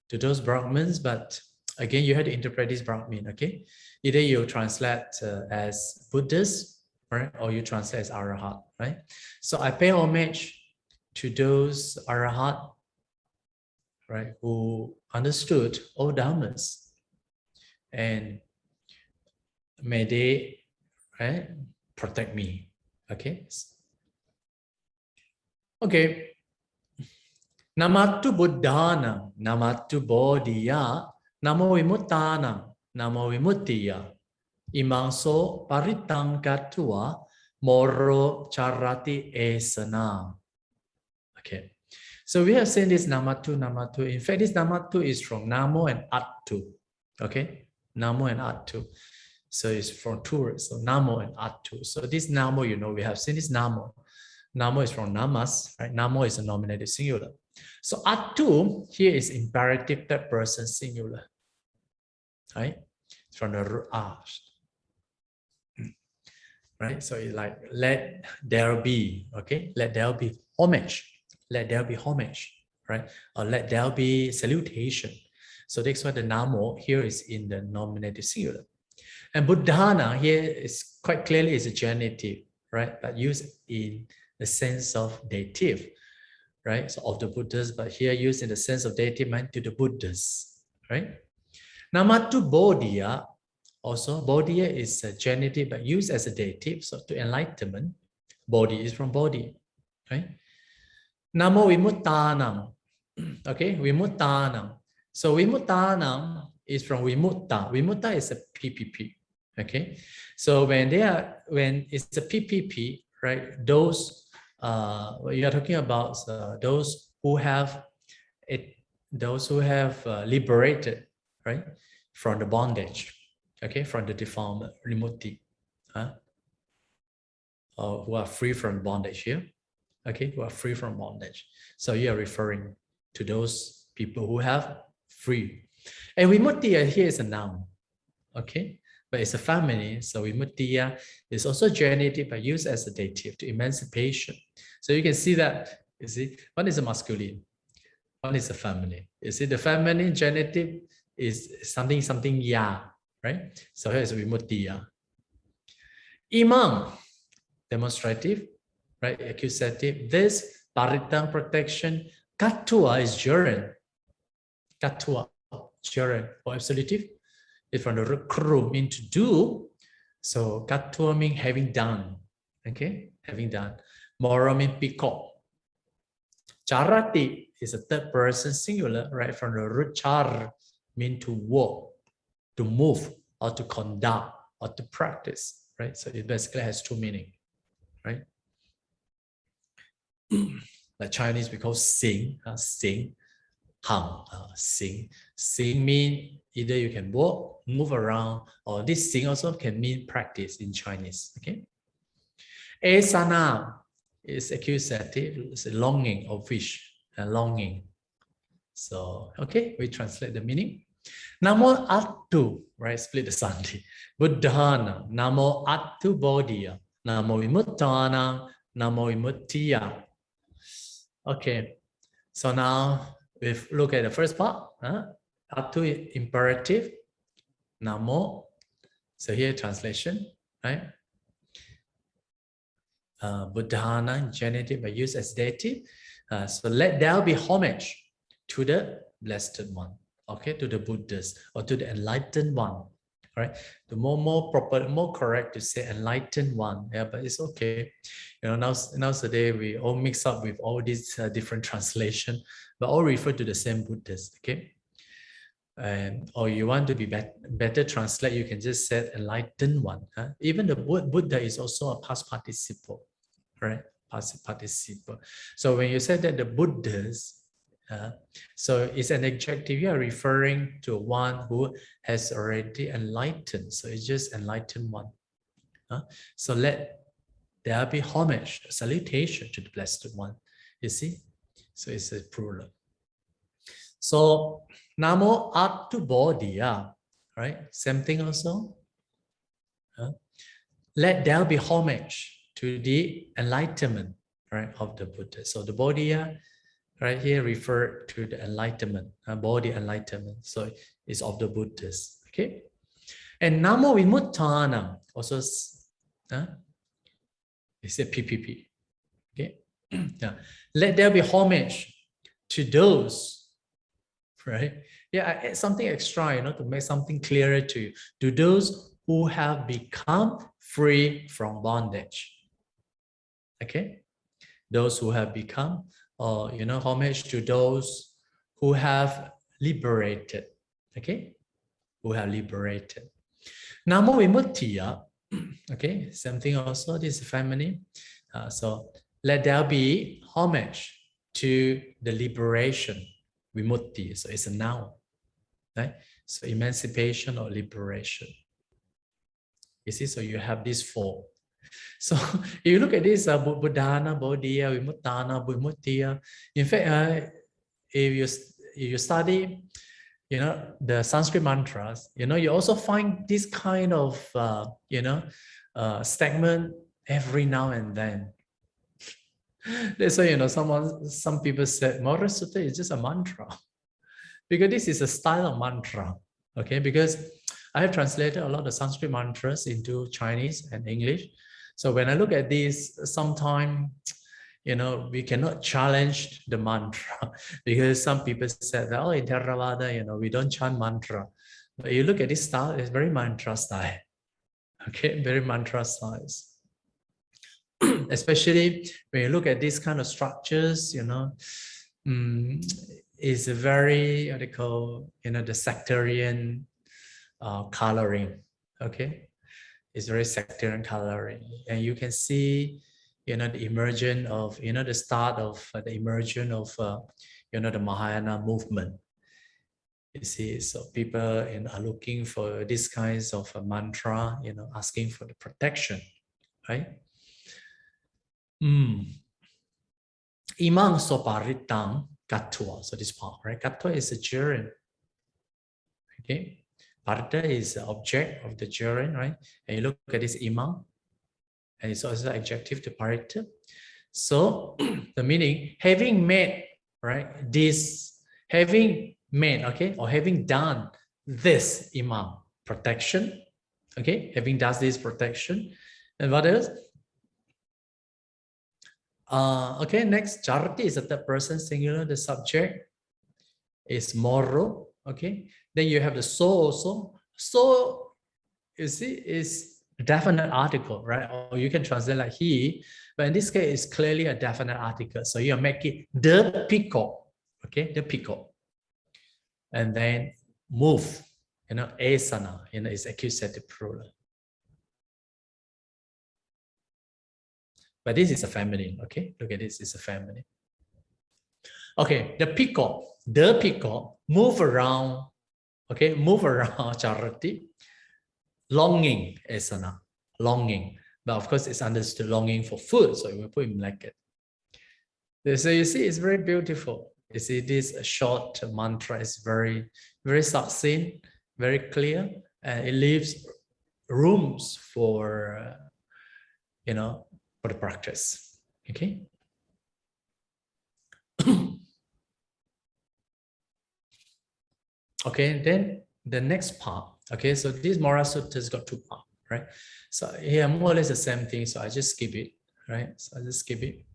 Speaker 1: to those Brahmins, but again, you have to interpret this Brahmin, okay? Either you translate as Buddhas, right? Or you translate as Arahat, right? So I pay homage to those Arahat, right? Who understood all Dhammas, and may they, right, protect me, okay? Okay. Namatu Buddhana, Namatu Bodhiya, Namo Vimuttanam, Namo Vimuttiya, Imangso Paritang Katua, Moro Charati Esana. Okay. So we have seen this Namatu, Namatu. In fact, this Namatu is from Namo and Attu. Okay. Namo and Attu. So it's from two words. So Namo and Attu. So this Namo, you know, we have seen this Namo. Namo is from Namas, right? Namo is a nominative singular. So Attu here is imperative third person singular, right? It's from the root art, right? So it's like, let there be, okay? Let there be homage. Let there be homage, right? Or let there be salutation. So that's why the Namo here is in the nominative singular. And Buddhana here is quite clearly is a genitive, right? But used in the sense of dative, right? So of the Buddhas, but here used in the sense of dative meant to the Buddhas, right? Namatu Bodhiya, also Bodhiya is a genitive but used as a dative, so to enlightenment. Bodhi is from body, right? Namo Vimuttanam, okay, Vimuttanam. So Vimuttanam is from Vimutta. Vimutta is a PPP, okay? So when it's a PPP, right? Those you are talking about those who have liberated, right, from the bondage, okay, from the defilement, Vimutti, who are free from bondage here, okay, who are free from bondage. So you are referring to those people who have free. And Vimuttiya here is a noun, okay, but it's a feminine. So Vimuttiya is also genitive but used as a dative to emancipation. So you can see that, you see, one is a masculine, one is a feminine. You see, the feminine genitive is something ya, right? So here is Vimuttiya. Imam, demonstrative, right? Accusative. This Paritta protection, Katua is gerund. Katua, gerund or absolutive. It's from the root kru, mean to do. So Katua means having done. Okay, having done. Mora means peacock. Charati is a third person singular, right? From the root char, mean to walk, to move, or to conduct, or to practice, right? So it basically has two meanings, right? Like Chinese, we call sing, sing, hang, sing. Sing mean either you can walk, move around, or this sing also can mean practice in Chinese, okay? Esana is accusative, it's a longing or wish, longing. So, okay, we translate the meaning. Namo Attu, right? Split the sandhi. Buddhana, Namo Attu Bodhiya, Namo Vimuttana, Namo Vimuttiya. Okay, so now we look at the first part. Attu imperative, Namo. So here translation, right? Buddhana, genitive, but used as dative. So let there be homage to the Blessed One, okay, to the Buddhas or to the Enlightened One, right? The more proper, more correct to say Enlightened One, yeah, but it's okay. You know, nowadays we all mix up with all these different translation, but all refer to the same Buddhas, okay? Or you want to be better translate, you can just say Enlightened One. Even the word Buddha is also a past participle, right? Past participle. So when you say that the Buddhas, so it's an adjective, you are referring to one who has already enlightened. So it's just Enlightened One. So let there be homage, salutation to the Blessed One. You see? So it's a plural. So Namo Attu Bodhiya, right? Same thing also. Let there be homage to the enlightenment, right, of the Buddha. So the Bodhiya right? Here referred to the enlightenment, body enlightenment. So it's of the Buddhists, okay? And Namo Vimuttana also, it's a PPP, okay? Yeah. Let there be homage to those, right? Yeah, I add something extra, to make something clearer to you. To those who have become free from bondage, okay? Those who have become, homage to those who have liberated, okay? Who have liberated. Namo Vimuttiya, okay, same thing also, this is feminine. So let there be homage to the liberation, Vimutti, so it's a noun, right? So emancipation or liberation. You see, so you have these four. So if you look at this, Buddhana, Bodhiya, Vimuttana, Vimuttiya, in fact, if you study, the Sanskrit mantras, you also find this kind of, statement every now and then. That's why, some people said, Mora Sutta is just a mantra. Because this is a style of mantra, okay? Because I have translated a lot of Sanskrit mantras into Chinese and English. So when I look at these, sometimes, we cannot challenge the mantra because some people said, oh, in Theravada, we don't chant mantra. But you look at this style, it's very mantra style, okay? Very mantra styles. Especially when you look at these kind of structures, is a very, what they call, the sectarian coloring, okay? It's very sectarian coloring. And you can see, the emergence of, the start of the emergence of, the Mahayana movement. You see, so people are looking for these kinds of mantra, asking for the protection, right? Imang so paritang katwa. So this part, right? Katwa is a gerund. Okay. Paritta is the object of the gerund, right? And you look at this imang, and it's also adjective to paritta. So the meaning, having made, right? This, having made, okay, or having done this imang, protection, okay, having done this protection. And what else? Okay, next, charati is a third person singular. The subject is moro. Okay, then you have the so also. So, you see, is definite article, right? Or you can translate like he, but in this case, it's clearly a definite article. So you make it the pico, okay, the pico, and then move, asana, is accusative plural. But this is a feminine, okay? Look at this, it's a feminine. Okay, the pico, move around, okay? Move around charati, longing, asana, longing. But of course, it's understood longing for food, so we put in blanket. So you see, it's very beautiful. You see, this short mantra is very, very succinct, very clear, and it leaves rooms for, for the practice. Okay. Okay, then the next part. Okay, so this Mora Sutta has got two parts, right? So here more or less the same thing. So I just skip it, right? So I just skip it.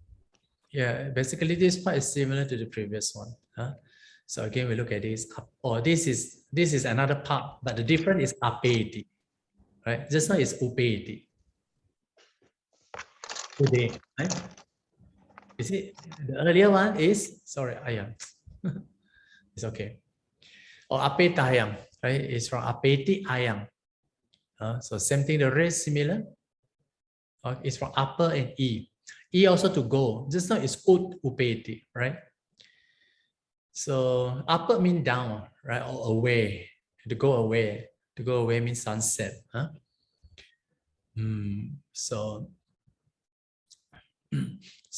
Speaker 1: Yeah, basically this part is similar to the previous one. So again, we look at this. This is another part, but the difference is apeti, right? Just now is upeti. Today, right? You see, the earlier one is, sorry, ayam. It's okay. Or apetayam, right? It's from apeti ayam. So same thing, the rest similar. It's from upper and e. E also to go. Just now is upeti, right? So upper means down, right? Or away. To go away. To go away means sunset. So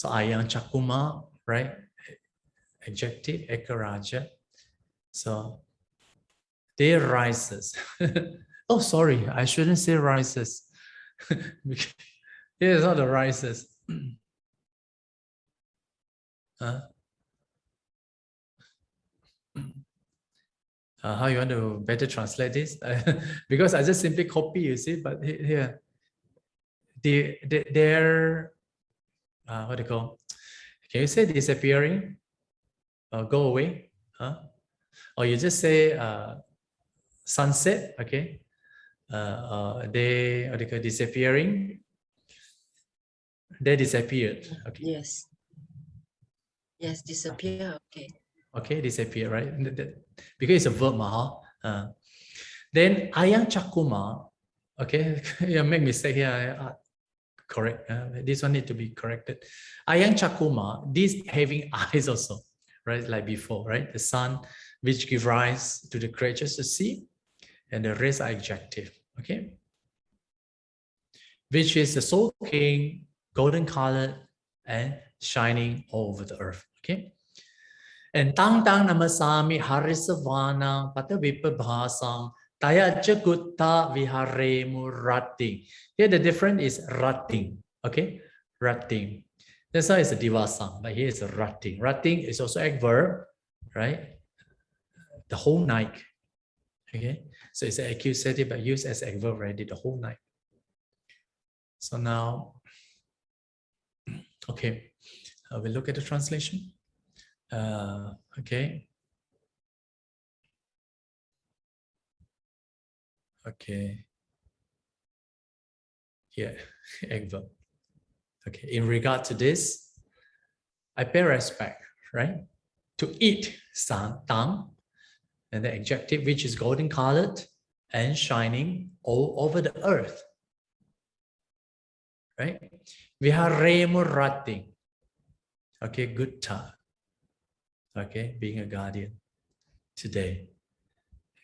Speaker 1: ayam chakuma, right? Adjective, ekaraja. So they rises. Oh, sorry, I shouldn't say rises. Here is not the rises. How you want to better translate this? Because I just simply copy, you see, but here, they're, what do you call? Can you say disappearing? Go away? Or you just say sunset, okay? They, what do you call, disappearing? They disappeared. Okay.
Speaker 2: Yes. Yes, disappear. Okay.
Speaker 1: Okay, disappear, right? Because it's a verb, then ayang cakuma, okay, you make mistake here. Correct. This one need to be corrected. Ayang cakuma, this having eyes also, right? Like before, right? The sun, which give rise to the creatures to see, and the rest are adjective. Okay, which is the soul king, golden colored and shining over the earth. Okay. And tang tang namasami harisavana patavipabhasam taya jagutta vihare murati. Here the difference is ratting. Okay, ratting. That's why it's a divasam, but here it's a ratting. Ratting is also a verb, right? The whole night. Okay, so it's an accusative but used as a verb already the whole night. So now, okay, we look at the translation. Okay. Okay. Here, verb. Okay. In regard to this, I pay respect, right? To eat, san, tang, and the adjective which is golden colored and shining all over the earth. Right? Viharemurati. Okay, gutta. Okay, being a guardian today.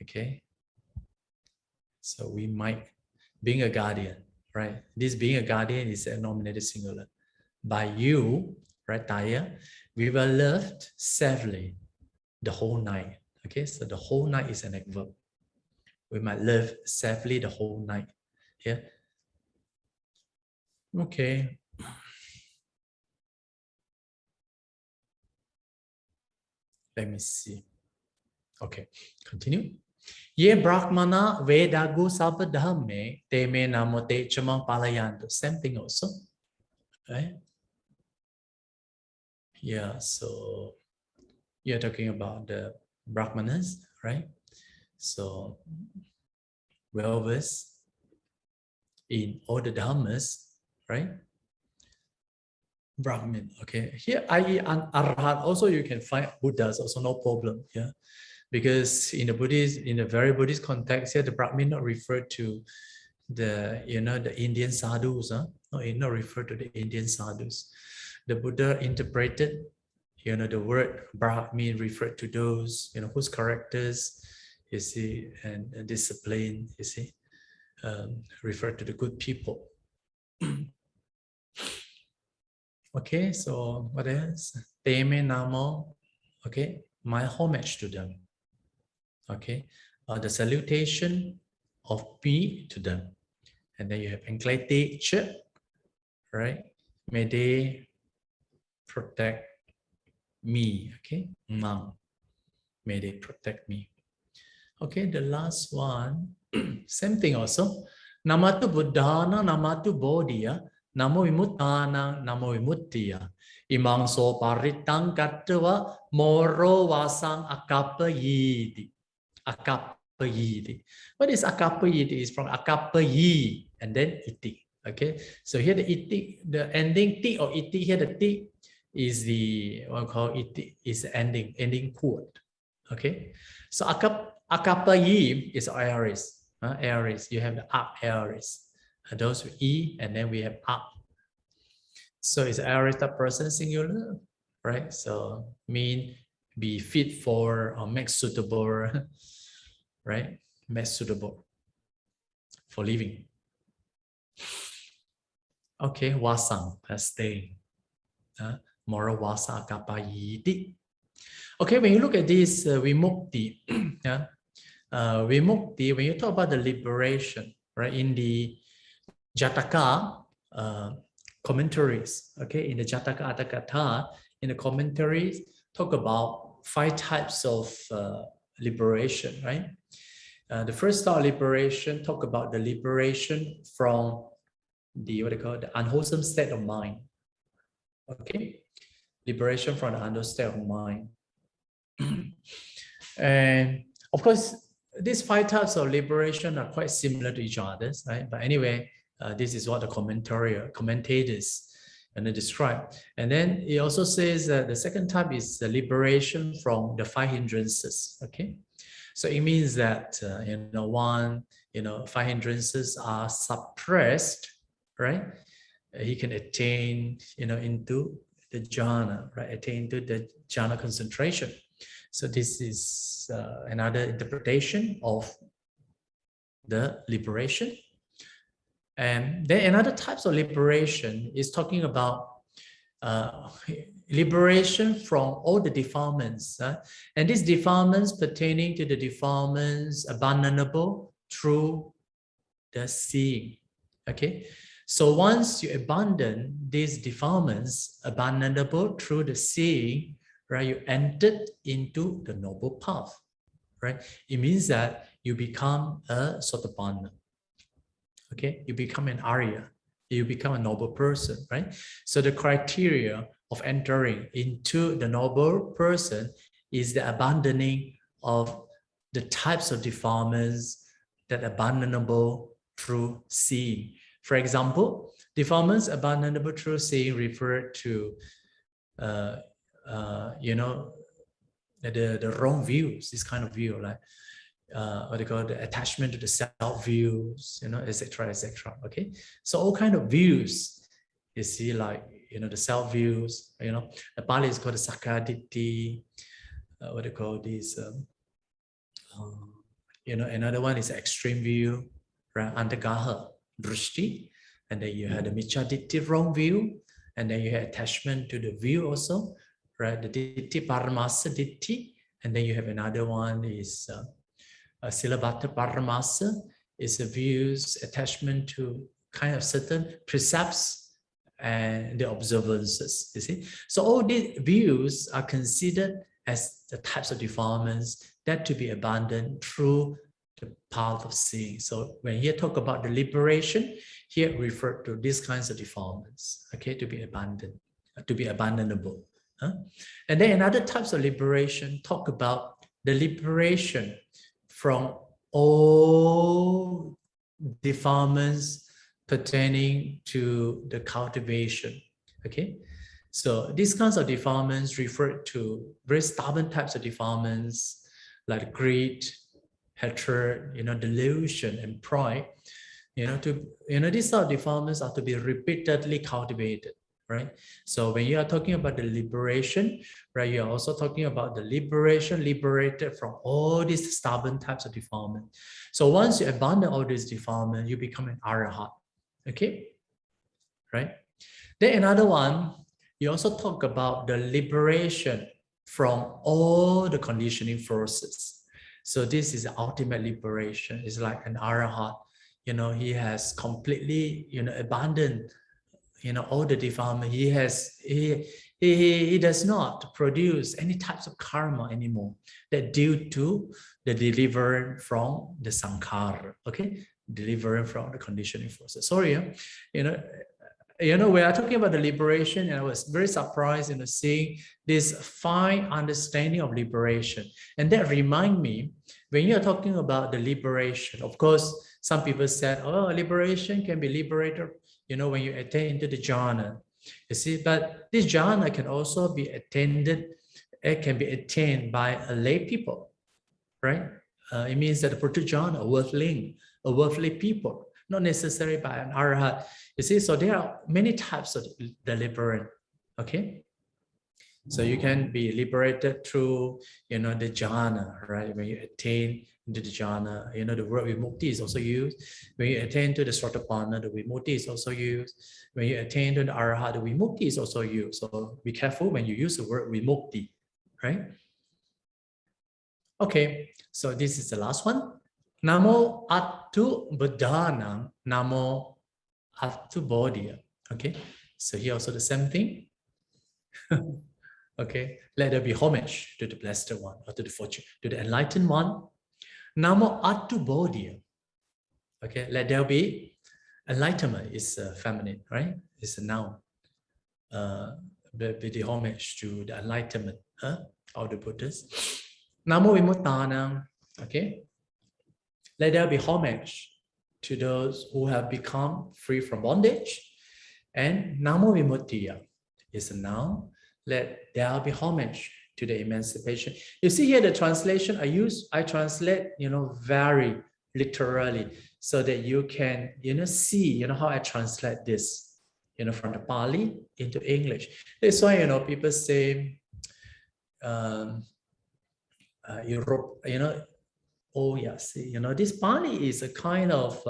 Speaker 1: Okay. So we might, being a guardian, right? This being a guardian is a nominated singular. By you, right, Taya, we were loved safely the whole night. Okay, so the whole night is an adverb. We might live safely the whole night. Yeah. Okay. Let me see. Okay, continue. Ye brahmana vedagu sabadhamme te me namote chamang palayando. Same thing also. Right? Yeah, so you're talking about the brahmanas, right? So well versed in all the dhammas, right? Brahmin, okay. Here, i.e. Arhat, also you can find Buddhas, also no problem, yeah. Because in the Buddhist, in a very Buddhist context here, the Brahmin not referred to the, the Indian sadhus, huh? No, it not referred to the Indian sadhus. The Buddha interpreted, the word Brahmin referred to those, whose characters, you see, and discipline, you see, referred to the good people. Okay, so what else? Teme namo, okay, my homage to them. Okay, the salutation of me to them. And then you have Angli, right? May they protect me, okay? May they protect me. Okay, the last one, same thing also. Namatu Buddhana, Namatu Bodhiya, Namo Vimuttana, Namo Vimuttiya. Imang so paritang kattava moro vasang akapayiti. Akapayiti. What is akapayiti? Is from akapayi and then iti. Okay, so here the iti, the ending ti or iti, here the ti is the what we call iti is the ending quote. Okay, so akapayi is aries. Aries, you have the up aries. Those with e and then we have up. So it's aries the person singular, right? So mean be fit for or make suitable, right? Make suitable for living. Okay, wasang, stay. Mora wasa akapayiti. Okay, when you look at this vimukti, vimukti, when you talk about the liberation, right, in the Jataka commentaries, okay, in the Jataka Atthakatha, in the commentaries, talk about 5 types of liberation, right? The first style of liberation talk about the liberation from the the unwholesome state of mind. Okay, liberation from the unwholesome state of mind. And of course, these 5 types of liberation are quite similar to each other, right? But anyway, this is what the commentators describe. And then he also says that the second type is the liberation from the 5 hindrances. Okay, so it means that 5 hindrances are suppressed, right? He can attain into the jhana, right? Attain to the jhana concentration. So this is another interpretation of the liberation. And then another types of liberation is talking about liberation from all the defilements. And these defilements pertaining to the defilements abandonable through the seeing. Okay, so once you abandon these defilements abandonable through the seeing, right, you entered into the noble path, right? It means that you become a sotapanna. Okay, you become an Arya, you become a noble person, right? So the criteria of entering into the noble person is the abandoning of the types of defilements that are abandonable through seeing. For example, defilements abandonable through seeing refer to the wrong views, this kind of view, like what they call the attachment to the self views, etc., etc. Okay, so all kind of views, you see, like the self views, the Pāli is called the sakkaditthi, what they call these, another one is extreme view, right? Antagaha drishti, and then you had the michaditti, wrong view, and then you have attachment to the view also, right? The ditti paramasa ditti, and then you have another one is silabhata paramasa, is the views attachment to kind of certain precepts and the observances. You see, so all these views are considered as the types of defilements that to be abandoned through the path of seeing. So when here talk about the liberation, here refer to these kinds of defilements, okay, to be abandoned, to be abandonable. And then another types of liberation talk about the liberation from all defilements pertaining to the cultivation. Okay, so these kinds of defilements refer to very stubborn types of defilements like greed, hatred, delusion, and pride. These sort of defilements are to be repeatedly cultivated, right? So when you are talking about the liberation, right, you are also talking about the liberation, liberated from all these stubborn types of defilement. So once you abandon all these defilements, you become an arahat, okay, right? Then another one, you also talk about the liberation from all the conditioning forces. So this is the ultimate liberation. It's like an arahat, he has completely, abandoned all the defilement. He does not produce any types of karma anymore that due to the deliverance from the sankhara, okay, deliverance from the conditioning forces. Sorry, we are talking about the liberation, and I was very surprised seeing this fine understanding of liberation. And that remind me, when you are talking about the liberation, of course, some people said, oh, liberation can be liberated, when you attain into the jhana. You see, but this jhana can also be attained, it can be attained by a lay people, right? It means that the pratujhana, a worldly people, not necessarily by an arahat. You see, so there are many types of deliverance, okay? So you can be liberated through, the jhana, right? When you attain into the jhana, the word vimukti is also used. When you attain to the sotapanna, the vimukti is also used. When you attain to the arahat, the vimukti is also used. So be careful when you use the word vimukti, right? Okay, so this is the last one. Namo attu buddhanam, namo attu bodhiya. Okay, so here also the same thing. Okay, let there be homage to the Blessed One, or to the fortune, to the Enlightened One. Namo Attu Bodhi. Okay, let there be enlightenment is feminine, right? It's a noun. The homage to the enlightenment of the Buddhas. Namo Vimuttanam. Okay, let there be homage to those who have become free from bondage. And Namo Vimuttiya is a noun. Let there be homage to the emancipation. You see here the translation I translate, very literally, so that you can, see, how I translate this, from the Pali into English. That's why, people say, Europe, oh yeah, see, this Pali is a kind of,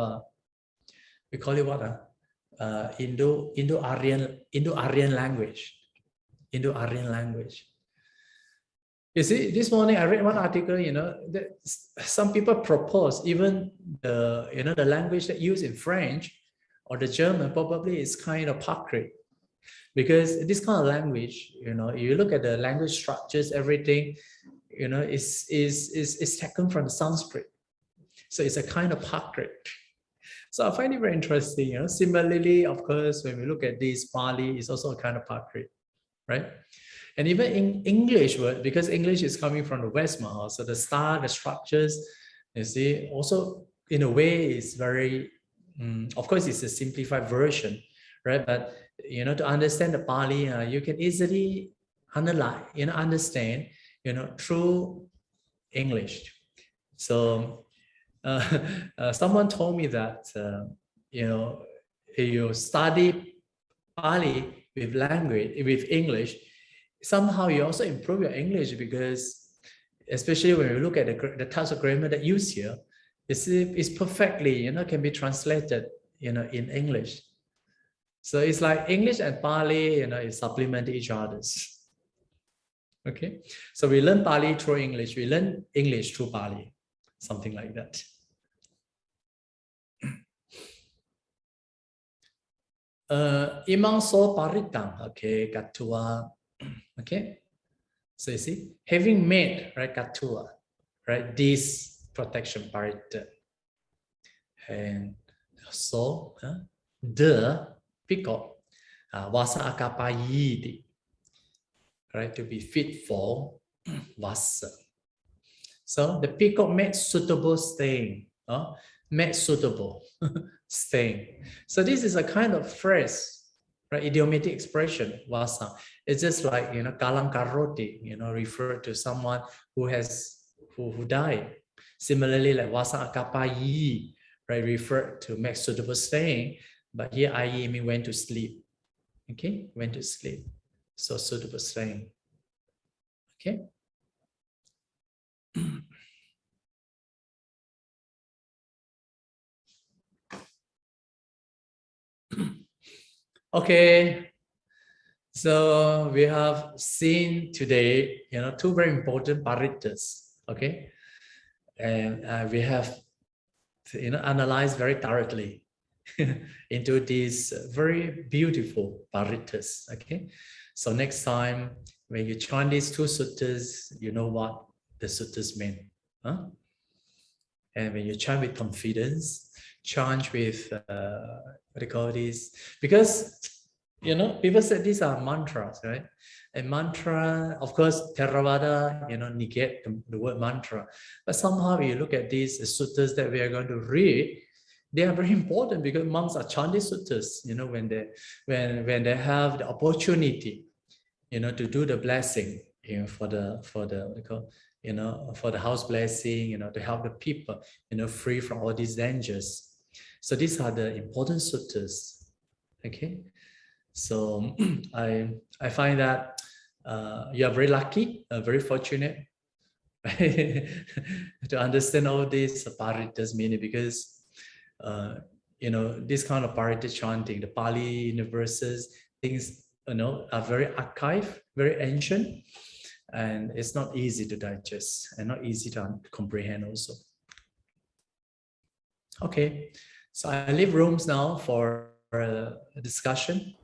Speaker 1: we call it what? Indo-Aryan language. Indo-Aryan language. You see, this morning I read one article, that some people propose even the language that used in French or the German probably is kind of apocryphal, because this kind of language, you look at the language structures, everything, is taken from the Sanskrit. So it's a kind of apocryphal. So I find it very interesting. Similarly, of course, when we look at this, Pali is also a kind of apocryphal, right? And even in English word, because English is coming from the West, so the style, the structures, you see, also in a way is very, of course, it's a simplified version, right? But to understand the Pali, you can easily analyze, understand, through English. So someone told me that you study Pali with language, with English, somehow you also improve your English, because especially when you look at the types of grammar that use here, it's perfectly, can be translated, in English. So it's like English and Pali, supplement each other's. Okay, so we learn Pali through English, we learn English through Pali, something like that. Imang so paritang, okay, katua, okay. So you see, having made, right, katua, right, this protection paritta, and so the peacock, vasa akapayiti, right, to be fit for vasa. So the peacock made suitable staying, made suitable staying. So this is a kind of phrase, right, idiomatic expression, vasa. It's just like, kalang karoti, refer to someone who died. Similarly, like vasa akapayi, right, refer to make suitable staying, but here ayi mean went to sleep. Okay, went to sleep. So suitable staying. Okay. Okay, so we have seen today, two very important parittas. Okay, and we have, analyzed very thoroughly into these very beautiful parittas. Okay, so next time when you chant these two suttas, you know what the suttas mean. And when you chant with confidence, chant with what do you call this? Because people said these are mantras, right? A mantra, of course, Theravada, negate the word mantra. But somehow, you look at these suttas that we are going to read, they are very important, because monks are chanting suttas. When they have the opportunity, to do the blessing, for the what do you call, for the house blessing, to help the people, free from all these dangers. So these are the important suttas. Okay, so I find that you are very lucky, very fortunate to understand all these parittas meaning, because this kind of paritta chanting, the Pali universes, things are very archaic, very ancient. And it's not easy to digest and not easy to comprehend also. Okay, so I leave rooms now for a discussion.